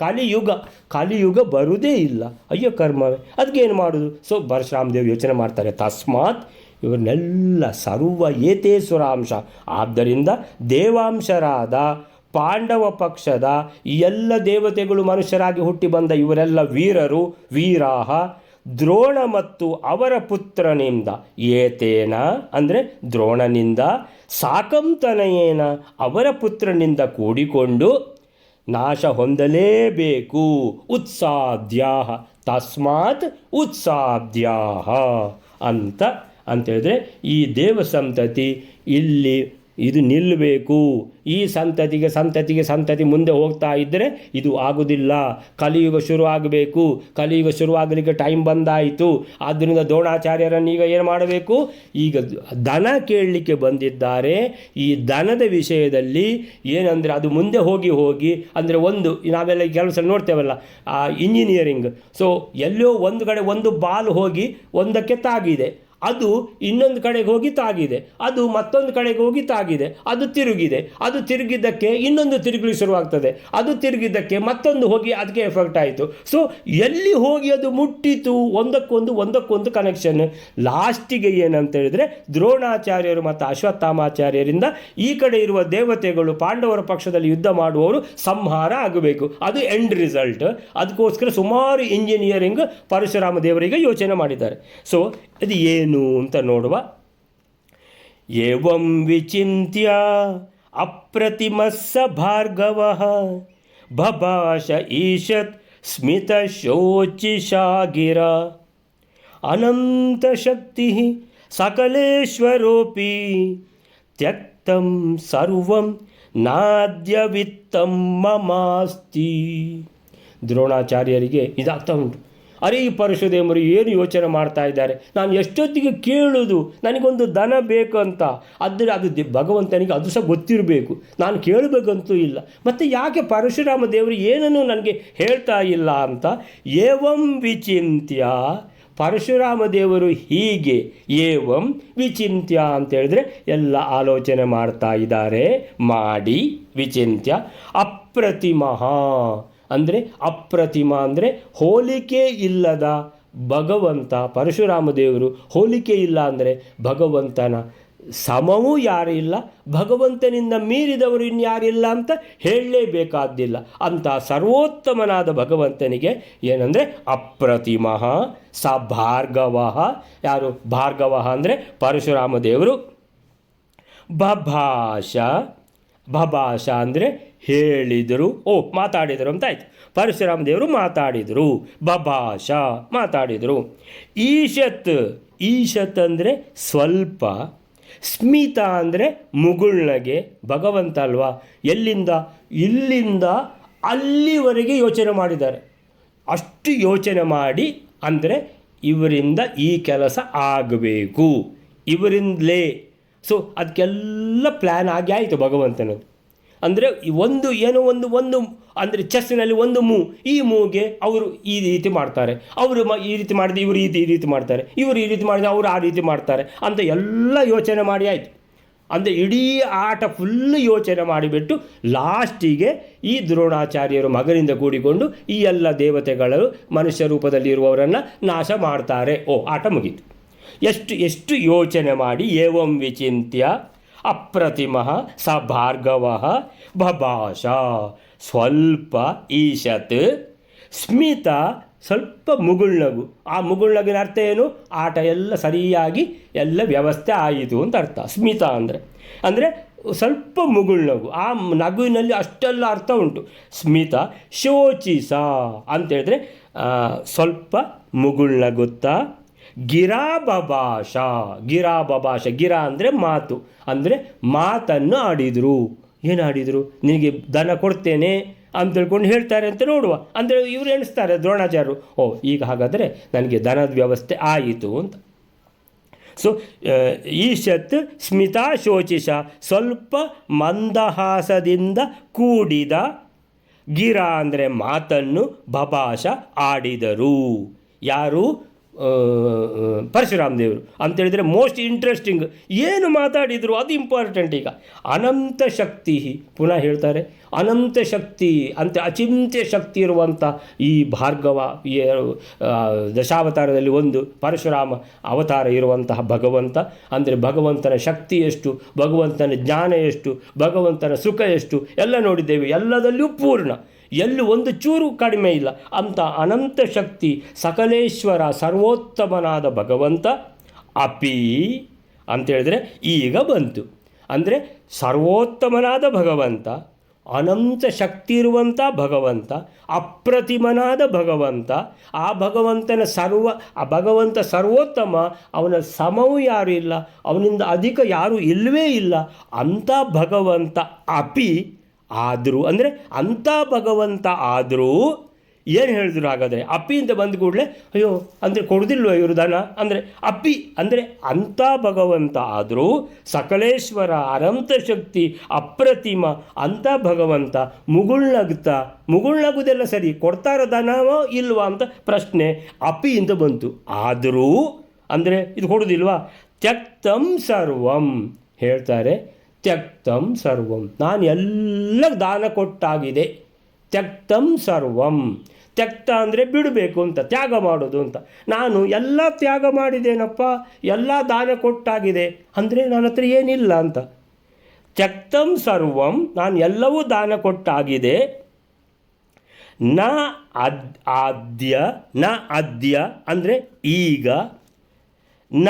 ಕಲಿಯುಗ ಬರುವುದೇ ಇಲ್ಲ. ಅಯ್ಯೋ ಕರ್ಮವೇ, ಅದಕ್ಕೆ ಏನು ಮಾಡೋದು? ಸೊ ಪರಶುರಾಮ ದೇವರು ಯೋಚನೆ ಮಾಡ್ತಾರೆ, ತಸ್ಮಾತ್ ಇವರನ್ನೆಲ್ಲ ಸರ್ವ ಏತೇ ಸುರಾಂಶ, ಆದ್ದರಿಂದ ದೇವಾಂಶರಾದ ಪಾಂಡವ ಪಕ್ಷದ ಎಲ್ಲ ದೇವತೆಗಳು ಮನುಷ್ಯರಾಗಿ ಹುಟ್ಟಿ ಬಂದ ಇವರೆಲ್ಲ ವೀರರು, ವೀರಾಹ. ದ್ರೋಣ ಮತ್ತು ಅವರ ಪುತ್ರನಿಂದ, ಏತೇನ ಅಂದರೆ ದ್ರೋಣನಿಂದ, ಸಾಕಂತನಯೇನ ಅವರ ಪುತ್ರನಿಂದ ಕೂಡಿಕೊಂಡು ನಾಶ ಹೊಂದಲೇಬೇಕು. ಉತ್ಸಾದ್ಯಾ ತಸ್ಮಾತ್ ಉತ್ಸಾದ್ಯಾ ಅಂತೇಳಿದ್ರೆ ಈ ದೇವ ಸಂತತಿ ಇಲ್ಲಿ ಇದು ನಿಲ್ಲಬೇಕು. ಈ ಸಂತತಿ ಮುಂದೆ ಹೋಗ್ತಾ ಇದ್ದರೆ ಇದು ಆಗುವುದಿಲ್ಲ. ಕಲಿಯುಗ ಶುರುವಾಗಬೇಕು. ಕಲಿಯುಗ ಶುರುವಾಗಲಿಕ್ಕೆ ಟೈಮ್ ಬಂದಾಯಿತು. ಆದ್ದರಿಂದ ದ್ರೋಣಾಚಾರ್ಯರನ್ನು ಈಗ ಏನು ಮಾಡಬೇಕು? ಈಗ ದನ ಕೇಳಲಿಕ್ಕೆ ಬಂದಿದ್ದಾರೆ. ಈ ದನದ ವಿಷಯದಲ್ಲಿ ಏನಂದರೆ ಅದು ಮುಂದೆ ಹೋಗಿ ಅಂದರೆ ನಾವೆಲ್ಲ ಕೆಲಸ ನೋಡ್ತೇವಲ್ಲ ಇಂಜಿನಿಯರಿಂಗ್. ಸೊ ಎಲ್ಲೋ ಒಂದು ಕಡೆ ಒಂದು ಬಾಲ್ ಹೋಗಿ ಒಂದಕ್ಕೆ ತಾಗಿದೆ, ಅದು ಇನ್ನೊಂದು ಕಡೆಗೆ ಹೋಗಿ ತಾಗಿದೆ, ಅದು ಮತ್ತೊಂದು ಕಡೆಗೆ ಹೋಗಿ ತಾಗಿದೆ, ಅದು ತಿರುಗಿದ್ದಕ್ಕೆ ಇನ್ನೊಂದು ತಿರುಗಲಿ ಶುರುವಾಗ್ತದೆ, ಅದು ತಿರುಗಿದ್ದಕ್ಕೆ ಮತ್ತೊಂದು ಹೋಗಿ ಅದಕ್ಕೆ ಎಫೆಕ್ಟ್ ಆಯಿತು. ಸೊ ಎಲ್ಲಿ ಹೋಗಿ ಅದು ಮುಟ್ಟಿತು, ಒಂದಕ್ಕೊಂದು ಕನೆಕ್ಷನ್. ಲಾಸ್ಟಿಗೆ ಏನಂತ ಹೇಳಿದರೆ ದ್ರೋಣಾಚಾರ್ಯರು ಮತ್ತು ಅಶ್ವತ್ಥಾಮಾಚಾರ್ಯರಿಂದ ಈ ಕಡೆ ಇರುವ ದೇವತೆಗಳು ಪಾಂಡವರ ಪಕ್ಷದಲ್ಲಿ ಯುದ್ಧ ಮಾಡುವವರು ಸಂಹಾರ ಆಗಬೇಕು. ಅದು ಎಂಡ್ ರಿಸಲ್ಟ್. ಅದಕ್ಕೋಸ್ಕರ ಸುಮಾರು ಇಂಜಿನಿಯರಿಂಗ್ ಪರಶುರಾಮ ದೇವರಿಗೆ ಯೋಚನೆ ಮಾಡಿದ್ದಾರೆ. ಸೊ ಅದು ಏನು ಅಂತ ನೋಡುವ. ಏವಂ ವಿಚಿಂತ್ಯ ಅಪ್ರತಿಮಸ್ಸ ಭಾರ್ಗವಃ ಬಭಾಷ ಈಶತ್ ಸ್ಮಿತ ಶೋಚಿಷಾಗಿರ ಅನಂತ ಶಕ್ತಿ ಸಕಲೇಶ್ವರೋಪಿ ತ್ಯಕ್ತಂ ಸರ್ವಂ ನಾದ್ಯ ವಿತ್ತಂ ಮಮಾಸ್ತಿ. ದ್ರೋಣಾಚಾರ್ಯರಿಗೆ ಇದಾಗ್ತಾ ಉಂಟು. ಅರೆ ಈ ಪರಶುದೇವರು ಏನು ಯೋಚನೆ ಮಾಡ್ತಾ ಇದ್ದಾರೆ, ನಾನು ಎಷ್ಟೊತ್ತಿಗೆ ಕೇಳೋದು, ನನಗೊಂದು ದನ ಬೇಕು ಅಂತ. ಅದು ಭಗವಂತನಿಗೆ ಅದು ಸಹ ಗೊತ್ತಿರಬೇಕು, ನಾನು ಕೇಳಬೇಕಂತೂ ಇಲ್ಲ. ಮತ್ತು ಯಾಕೆ ಪರಶುರಾಮ ದೇವರು ಏನನ್ನು ನನಗೆ ಹೇಳ್ತಾ ಇಲ್ಲ ಅಂತ. ಏವಂ ವಿಚಿಂತ್ಯ ಪರಶುರಾಮ ದೇವರು ಹೀಗೆ ಏವಂ ವಿಚಿಂತ್ಯ ಅಂತೇಳಿದ್ರೆ ಎಲ್ಲ ಆಲೋಚನೆ ಮಾಡ್ತಾ ಇದ್ದಾರೆ. ಮಾಡಿ ವಿಚಿಂತ್ಯ ಅಪ್ರತಿಮಃ ಅಂದರೆ ಅಪ್ರತಿಮ ಅಂದರೆ ಹೋಲಿಕೆ ಇಲ್ಲದ ಭಗವಂತ ಪರಶುರಾಮ ದೇವರು. ಹೋಲಿಕೆ ಇಲ್ಲ ಅಂದರೆ ಭಗವಂತನ ಸಮವೂ ಯಾರಿಲ್ಲ, ಭಗವಂತನಿಂದ ಮೀರಿದವರು ಇನ್ಯಾರಿಲ್ಲ ಅಂತ ಹೇಳಲೇಬೇಕಾದ್ದಿಲ್ಲ. ಅಂಥ ಸರ್ವೋತ್ತಮನಾದ ಭಗವಂತನಿಗೆ ಏನಂದರೆ ಅಪ್ರತಿಮಃ ಸ ಭಾರ್ಗವ. ಯಾರು ಭಾರ್ಗವ ಅಂದರೆ ಪರಶುರಾಮ ದೇವರು. ಬಭಾಷ, ಬಭಾಷ ಅಂದರೆ ಹೇಳಿದರು, ಮಾತಾಡಿದರು ಅಂತ ಆಯಿತು. ಪರಶುರಾಮ ದೇವರು ಮಾತಾಡಿದರು, ಬಭಾಷ ಮಾತಾಡಿದರು. ಈಶತ್, ಈಶತ್ ಅಂದರೆ ಸ್ವಲ್ಪ, ಸ್ಮಿತ ಅಂದರೆ ಮುಗುಳ್ನಗೆ. ಭಗವಂತ ಅಲ್ವಾ, ಎಲ್ಲಿಂದ ಇಲ್ಲಿಂದ ಅಲ್ಲಿವರೆಗೆ ಯೋಚನೆ ಮಾಡಿದ್ದಾರೆ. ಅಷ್ಟು ಯೋಚನೆ ಮಾಡಿ ಅಂದರೆ ಇವರಿಂದ ಈ ಕೆಲಸ ಆಗಬೇಕು, ಇವರಿಂದಲೇ. ಸೊ ಅದಕ್ಕೆಲ್ಲ ಪ್ಲ್ಯಾನ್ ಆಗಿ ಆಯಿತು ಭಗವಂತನದು. ಅಂದರೆ ಒಂದು ಏನೋ ಒಂದು ಒಂದು ಅಂದರೆ ಚೆಸ್ಸಿನಲ್ಲಿ ಒಂದು ಈ ಮೂಗೆ ಅವರು ಈ ರೀತಿ ಮಾಡ್ತಾರೆ, ಅವರು ಈ ರೀತಿ ಮಾಡಿದ್ರೆ ಇವರು ಈ ರೀತಿ ಮಾಡ್ತಾರೆ, ಇವರು ಈ ರೀತಿ ಮಾಡಿದ್ರೆ ಅವರು ಆ ರೀತಿ ಮಾಡ್ತಾರೆ ಅಂತ ಎಲ್ಲ ಯೋಚನೆ ಮಾಡಿ ಆಯಿತು. ಅಂದರೆ ಇಡೀ ಆಟ ಫುಲ್ಲು ಯೋಚನೆ ಮಾಡಿಬಿಟ್ಟು ಲಾಸ್ಟಿಗೆ ಈ ದ್ರೋಣಾಚಾರ್ಯರು ಮಗನಿಂದ ಕೂಡಿಕೊಂಡು ಈ ಎಲ್ಲ ದೇವತೆಗಳು ಮನುಷ್ಯ ರೂಪದಲ್ಲಿ ಇರುವವರನ್ನು ನಾಶ ಮಾಡ್ತಾರೆ. ಆಟ ಮುಗೀತು. ಎಷ್ಟು ಯೋಚನೆ ಮಾಡಿ ಏವಂ ವಿಚಿಂತ್ಯ ಅಪ್ರತಿಮಃ ಸ ಭಾರ್ಗವ ಬಭಾಷ ಸ್ವಲ್ಪ ಈಶತ್ ಸ್ಮಿತ ಸ್ವಲ್ಪ ಮುಗುಳ್ನಗು. ಆ ಮುಗುಳ್ನಗಿನ ಅರ್ಥ ಏನು? ಆಟ ಎಲ್ಲ ಸರಿಯಾಗಿ ಎಲ್ಲ ವ್ಯವಸ್ಥೆ ಆಯಿತು ಅಂತ ಅರ್ಥ. ಸ್ಮಿತ ಅಂದರೆ ಸ್ವಲ್ಪ ಮುಗುಳ್ನಗು. ಆ ನಗುವಿನಲ್ಲಿ ಅಷ್ಟೆಲ್ಲ ಅರ್ಥ ಉಂಟು. ಸ್ಮಿತ ಶೋಚಿಸ ಅಂತೇಳಿದ್ರೆ ಸ್ವಲ್ಪ ಮುಗುಳ್ನಗುತ್ತಾ. ಗಿರಾಬಭಾಷ, ಗಿರಾಬಭಾಷ, ಗಿರ ಅಂದರೆ ಮಾತು, ಅಂದರೆ ಮಾತನ್ನು ಆಡಿದರು. ಏನು ಆಡಿದರು? ನಿನಗೆ ದನ ಕೊಡ್ತೇನೆ ಅಂತ ತಿಳ್ಕೊಂಡು ಹೇಳ್ತಾರೆ ಅಂತ ನೋಡುವ ಅಂದರೆ ಇವರು ಎಣಿಸ್ತಾರೆ ದ್ರೋಣಾಚಾರ್ಯರು, ಈಗ ಹಾಗಾದರೆ ನನಗೆ ದನದ ವ್ಯವಸ್ಥೆ ಆಯಿತು ಅಂತ. ಸೊ ಈಶತ್ ಸ್ಮಿತಾ ಶೋಚಿಷ ಸ್ವಲ್ಪ ಮಂದಹಾಸದಿಂದ ಕೂಡಿದ. ಗಿರ ಅಂದರೆ ಮಾತನ್ನು, ಬಭಾಷ ಆಡಿದರು. ಯಾರು? ಪರಶುರಾಮ ದೇವರು ಅಂತೇಳಿದರೆ ಮೋಸ್ಟ್ ಇಂಟ್ರೆಸ್ಟಿಂಗ್. ಏನು ಮಾತಾಡಿದರು ಅದು ಇಂಪಾರ್ಟೆಂಟ್. ಈಗ ಅನಂತ ಶಕ್ತಿ, ಪುನಃ ಹೇಳ್ತಾರೆ ಅನಂತ ಶಕ್ತಿ ಅಂತ, ಅಚಿಂತ್ಯ ಶಕ್ತಿ ಇರುವಂಥ ಈ ಭಾರ್ಗವ, ದಶಾವತಾರದಲ್ಲಿ ಒಂದು ಪರಶುರಾಮ ಅವತಾರ ಇರುವಂತಹ ಭಗವಂತ. ಅಂದರೆ ಭಗವಂತನ ಶಕ್ತಿ ಎಷ್ಟು, ಭಗವಂತನ ಜ್ಞಾನ ಎಷ್ಟು, ಭಗವಂತನ ಸುಖ ಎಷ್ಟು ಎಲ್ಲ ನೋಡಿದ್ದೇವೆ. ಎಲ್ಲದಲ್ಲಿಯೂ ಪೂರ್ಣ, ಎಲ್ಲೂ ಒಂದು ಚೂರು ಕಡಿಮೆ ಇಲ್ಲ. ಅಂಥ ಅನಂತ ಶಕ್ತಿ ಸಕಲೇಶ್ವರ ಸರ್ವೋತ್ತಮನಾದ ಭಗವಂತ. ಅಪಿ ಅಂತೇಳಿದರೆ ಈಗ ಬಂತು. ಅಂದರೆ ಸರ್ವೋತ್ತಮನಾದ ಭಗವಂತ, ಅನಂತ ಶಕ್ತಿ ಇರುವಂಥ ಭಗವಂತ, ಅಪ್ರತಿಮನಾದ ಭಗವಂತ. ಆ ಭಗವಂತನ ಆ ಭಗವಂತ ಸರ್ವೋತ್ತಮ, ಅವನ ಸಮವೂ ಯಾರೂ ಇಲ್ಲ, ಅವನಿಂದ ಅಧಿಕ ಯಾರೂ ಇಲ್ಲವೇ ಇಲ್ಲ. ಅಂಥ ಭಗವಂತ ಅಪಿ ಆದರೂ, ಅಂದರೆ ಅಂಥ ಭಗವಂತ ಆದರೂ ಏನು ಹೇಳಿದ್ರು? ಹಾಗಾದರೆ ಅಪಿ ಅಂತ ಬಂದ ಕೂಡಲೇ ಅಯ್ಯೋ ಅಂದರೆ ಕೊಡೋದಿಲ್ವ ಇವರು ದನ ಅಂದರೆ ಅಪಿ ಅಂದರೆ ಅಂಥ ಭಗವಂತ ಆದರೂ ಸಕಲೇಶ್ವರ ಅನಂತ ಶಕ್ತಿ ಅಪ್ರತಿಮ ಅಂಥ ಭಗವಂತ ಮುಗುಳ್ನಗುದೆಲ್ಲ ಸರಿ, ಕೊಡ್ತಾರ ದನವೋ ಇಲ್ವಾ ಅಂತ ಪ್ರಶ್ನೆ. ಅಪಿ ಅಂತ ಬಂತು. ಆದರೂ ಅಂದರೆ ಇದು ಕೊಡೋದಿಲ್ವಾ? ತ್ಯಕ್ತಂ ಸರ್ವಂ ಹೇಳ್ತಾರೆ. ತ್ಯಕ್ತಂ ಸರ್ವಂ, ನಾನು ಎಲ್ಲ ದಾನ ಕೊಟ್ಟಾಗಿದೆ. ತ್ಯಕ್ತಂ ಸರ್ವಂ, ತ್ಯಕ್ತ ಅಂದರೆ ಬಿಡಬೇಕು ಅಂತ, ತ್ಯಾಗ ಮಾಡೋದು ಅಂತ. ನಾನು ಎಲ್ಲ ತ್ಯಾಗ ಮಾಡಿದ್ದೇನಪ್ಪ, ಎಲ್ಲ ದಾನ ಕೊಟ್ಟಾಗಿದೆ ಅಂದರೆ ನನ್ನ ಹತ್ರ ಏನಿಲ್ಲ ಅಂತ. ತ್ಯಕ್ತಂ ಸರ್ವಂ, ನಾನು ಎಲ್ಲವೂ ದಾನ ಕೊಟ್ಟಾಗಿದೆ. ನ ಅದ್ಯ ಅಂದರೆ ಈಗ. ನ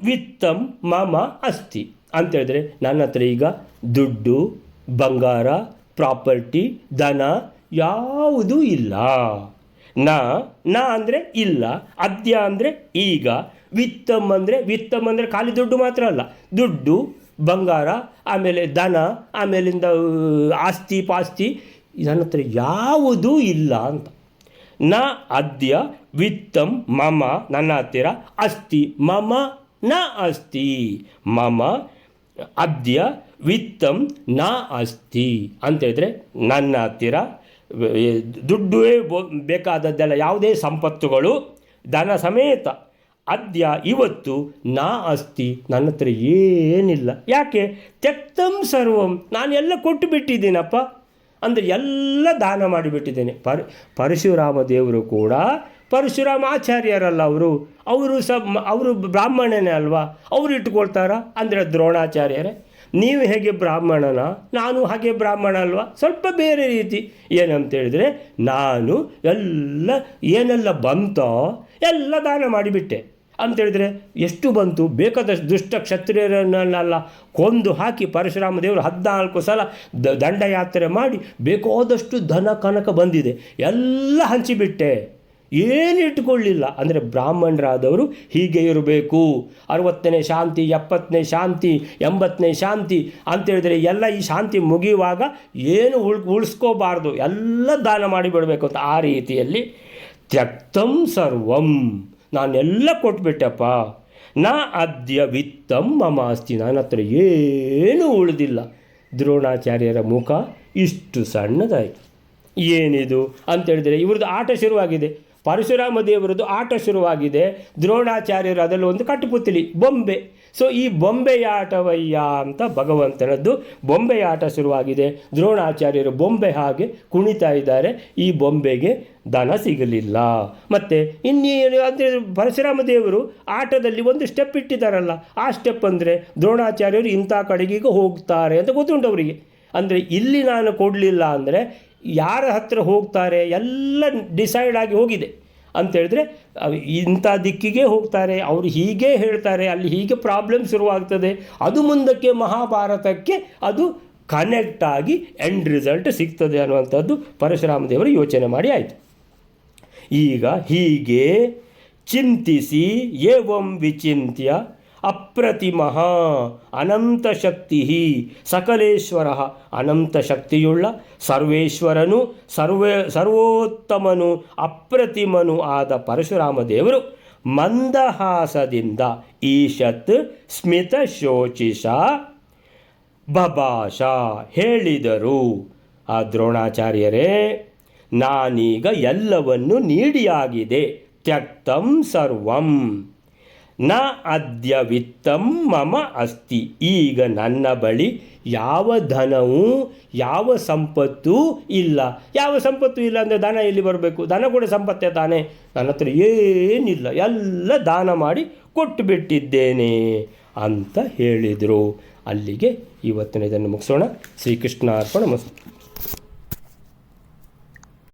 ವಿತ್ತಂ ಮಮ ಅಸ್ತಿ ಅಂತೇಳಿದ್ರೆ ನನ್ನ ಹತ್ರ ಈಗ ದುಡ್ಡು, ಬಂಗಾರ, ಪ್ರಾಪರ್ಟಿ, ದನ ಯಾವುದೂ ಇಲ್ಲ. ನ ಅಂದರೆ ಇಲ್ಲ, ಅದ್ಯ ಅಂದರೆ ಈಗ, ವಿತ್ತಮ್ ಅಂದರೆ ಖಾಲಿ ದುಡ್ಡು ಮಾತ್ರ ಅಲ್ಲ, ದುಡ್ಡು, ಬಂಗಾರ, ಆಮೇಲೆ ದನ, ಆಮೇಲಿಂದ ಆಸ್ತಿ ಪಾಸ್ತಿ ನನ್ನ ಹತ್ರ ಯಾವುದೂ ಇಲ್ಲ ಅಂತ. ನ ಅದ್ಯ ವಿತ್ತಂ ಮಮ ನನ್ನ ಹತ್ತಿರ, ಅಸ್ತಿ ಮಮ ನ ಅಸ್ತಿ, ಮಮ ಅದ್ಯ ವಿತ್ತಂ ನ ಅಸ್ತಿ ಅಂತೇಳಿದರೆ ನನ್ನ ಹತ್ತಿರ ದುಡ್ಡು ಬೇಕಾದದ್ದೆಲ್ಲ ಯಾವುದೇ ಸಂಪತ್ತುಗಳು ಧನ ಸಮೇತ ಅದ್ಯ ಇವತ್ತು ನಾ ಅಸ್ತಿ, ನನ್ನ ಹತ್ರ ಏನಿಲ್ಲ. ಯಾಕೆ? ತ್ಯಕ್ತಂ ಸರ್ವಂ, ನಾನು ಎಲ್ಲ ಕೊಟ್ಟು ಬಿಟ್ಟಿದ್ದೀನಪ್ಪ. ಅಂದರೆ ಎಲ್ಲ ದಾನ ಮಾಡಿಬಿಟ್ಟಿದ್ದೇನೆ. ಪರಶುರಾಮ ದೇವರು ಕೂಡ ಪರಶುರಾಮ ಆಚಾರ್ಯರಲ್ಲ ಅವರು ಬ್ರಾಹ್ಮಣನೇ ಅಲ್ವಾ, ಅವರು ಇಟ್ಕೊಳ್ತಾರ? ಅಂದರೆ ದ್ರೋಣಾಚಾರ್ಯರೇ, ನೀವು ಹೇಗೆ ಬ್ರಾಹ್ಮಣನ, ನಾನು ಹಾಗೆ ಬ್ರಾಹ್ಮಣ ಅಲ್ವಾ, ಸ್ವಲ್ಪ ಬೇರೆ ರೀತಿ. ಏನಂತೇಳಿದರೆ, ನಾನು ಏನೆಲ್ಲ ಬಂತೋ ಎಲ್ಲ ದಾನ ಮಾಡಿಬಿಟ್ಟೆ ಅಂತೇಳಿದರೆ ಎಷ್ಟು ಬಂತು? ಬೇಕಾದಷ್ಟು ದುಷ್ಟ ಕ್ಷತ್ರಿಯರನ್ನೆಲ್ಲ ಕೊಂದು ಹಾಕಿ ಪರಶುರಾಮ ದೇವರು 14 ಸಲ ದಂಡಯಾತ್ರೆ ಮಾಡಿ ಬೇಕಾದಷ್ಟು ಧನ ಕನಕ ಬಂದಿದೆ, ಎಲ್ಲ ಹಂಚಿಬಿಟ್ಟೆ, ಏನು ಇಟ್ಕೊಳ್ಳಿಲ್ಲ. ಅಂದರೆ ಬ್ರಾಹ್ಮಣರಾದವರು ಹೀಗೆ ಇರಬೇಕು. 60ನೇ ಶಾಂತಿ, 70ನೇ ಶಾಂತಿ, 80ನೇ ಶಾಂತಿ ಅಂತೇಳಿದರೆ ಎಲ್ಲ ಈ ಶಾಂತಿ ಮುಗಿಯುವಾಗ ಏನು ಉಳಿಸ್ಕೋಬಾರ್ದು, ಎಲ್ಲ ದಾನ ಮಾಡಿಬಿಡಬೇಕು ಅಂತ. ಆ ರೀತಿಯಲ್ಲಿ ತ್ಯಕ್ತಂ ಸರ್ವಂ, ನಾನೆಲ್ಲ ಕೊಟ್ಬಿಟ್ಟೆಪ್ಪ. ನಾ ಅದ್ಯ ವಿತ್ತಂ ಮಮ ಅಸ್ತಿ, ನನ್ನ ಹತ್ರ ಏನೂ ಉಳಿದಿಲ್ಲ. ದ್ರೋಣಾಚಾರ್ಯರ ಮುಖ ಇಷ್ಟು ಸಣ್ಣದಾಯಿತು. ಏನಿದು ಅಂತೇಳಿದರೆ ಇವ್ರದ್ದು ಆಟ ಶುರುವಾಗಿದೆ. ಪರಶುರಾಮ ದೇವರದ್ದು ಆಟ ಶುರುವಾಗಿದೆ. ದ್ರೋಣಾಚಾರ್ಯರು ಅದರಲ್ಲಿ ಒಂದು ಕಟ್ಟುಪುತ್ತಲಿ ಬೊಂಬೆ. ಸೊ ಈ ಬೊಂಬೆಯಾಟವಯ್ಯ ಅಂತ ಭಗವಂತನದ್ದು ಬೊಂಬೆಯಾಟ ಶುರುವಾಗಿದೆ. ದ್ರೋಣಾಚಾರ್ಯರು ಬೊಂಬೆ ಹಾಗೆ ಕುಣಿತಾ ಇದ್ದಾರೆ. ಈ ಬೊಂಬೆಗೆ ಧನ ಸಿಗಲಿಲ್ಲ. ಮತ್ತು ಇನ್ನೇನು ಅಂದರೆ ಪರಶುರಾಮ ದೇವರು ಆಟದಲ್ಲಿ ಒಂದು ಸ್ಟೆಪ್ ಇಟ್ಟಿದ್ದಾರಲ್ಲ, ಆ ಸ್ಟೆಪ್ ಅಂದರೆ ದ್ರೋಣಾಚಾರ್ಯರು ಇಂಥ ಕಡೆಗೀಗ ಹೋಗ್ತಾರೆ ಅಂತ ಗೊತ್ತುಂಟು ಅವರಿಗೆ. ಅಂದರೆ ಇಲ್ಲಿ ನಾನು ಕೊಡಲಿಲ್ಲ ಅಂದರೆ ಯಾರ ಹತ್ರ ಹೋಗ್ತಾರೆ ಎಲ್ಲ ಡಿಸೈಡ್ ಆಗಿ ಹೋಗಿದೆ ಅಂತೇಳಿದ್ರೆ ಇಂಥ ದಿಕ್ಕಿಗೆ ಹೋಗ್ತಾರೆ, ಅವರು ಹೀಗೆ ಹೇಳ್ತಾರೆ, ಅಲ್ಲಿ ಹೀಗೆ ಪ್ರಾಬ್ಲಮ್ ಶುರುವಾಗ್ತದೆ. ಅದು ಮುಂದಕ್ಕೆ ಮಹಾಭಾರತಕ್ಕೆ ಅದು ಕನೆಕ್ಟ್ ಆಗಿ ಎಂಡ್ ರಿಸಲ್ಟ್ ಸಿಗ್ತದೆ ಅನ್ನುವಂಥದ್ದು ಪರಶುರಾಮ ದೇವರು ಯೋಚನೆ ಮಾಡಿ ಆಯಿತು. ಈಗ ಹೀಗೆ ಚಿಂತಿಸಿ ಏವಂ ವಿಚಿಂತ್ಯ ಅಪ್ರತಿಮಃ ಅನಂತ ಶಕ್ತಿ ಸಕಲೇಶ್ವರ, ಅನಂತ ಶಕ್ತಿಯುಳ್ಳ ಸರ್ವೇಶ್ವರನು ಸರ್ವೋತ್ತಮನು ಅಪ್ರತಿಮನು ಆದ ಪರಶುರಾಮ ದೇವರು ಮಂದಹಾಸದಿಂದ ಈಶತ್ ಸ್ಮಿತ ಶೋಚಿಷ ಬಭಾಷ ಹೇಳಿದರು. ಆ ದ್ರೋಣಾಚಾರ್ಯರೇ, ನಾನೀಗ ಎಲ್ಲವನ್ನು ನೀಡಿಯಾಗಿದೆ. ತ್ಯಕ್ತಂ ಸರ್ವಂ ನ ಅದ್ಯ ವಿತ್ತಂ ಮಮ ಅಸ್ತಿ, ಈಗ ನನ್ನ ಬಳಿ ಯಾವ ಧನವೂ ಯಾವ ಸಂಪತ್ತೂ ಇಲ್ಲ. ಯಾವ ಸಂಪತ್ತು ಇಲ್ಲ ಅಂದರೆ ಧನ ಎಲ್ಲಿ ಬರಬೇಕು? ಧನ ಕೂಡ ಸಂಪತ್ತೇ ತಾನೇ. ನನ್ನ ಹತ್ರ ಏನಿಲ್ಲ, ಎಲ್ಲ ದಾನ ಮಾಡಿ ಕೊಟ್ಟು ಬಿಟ್ಟಿದ್ದೇನೆ ಅಂತ ಹೇಳಿದರು. ಅಲ್ಲಿಗೆ ಇವತ್ತಿನ ಇದನ್ನು ಮುಗಿಸೋಣ. ಶ್ರೀಕೃಷ್ಣ ಅರ್ಪಣ ಮಸ್ತು.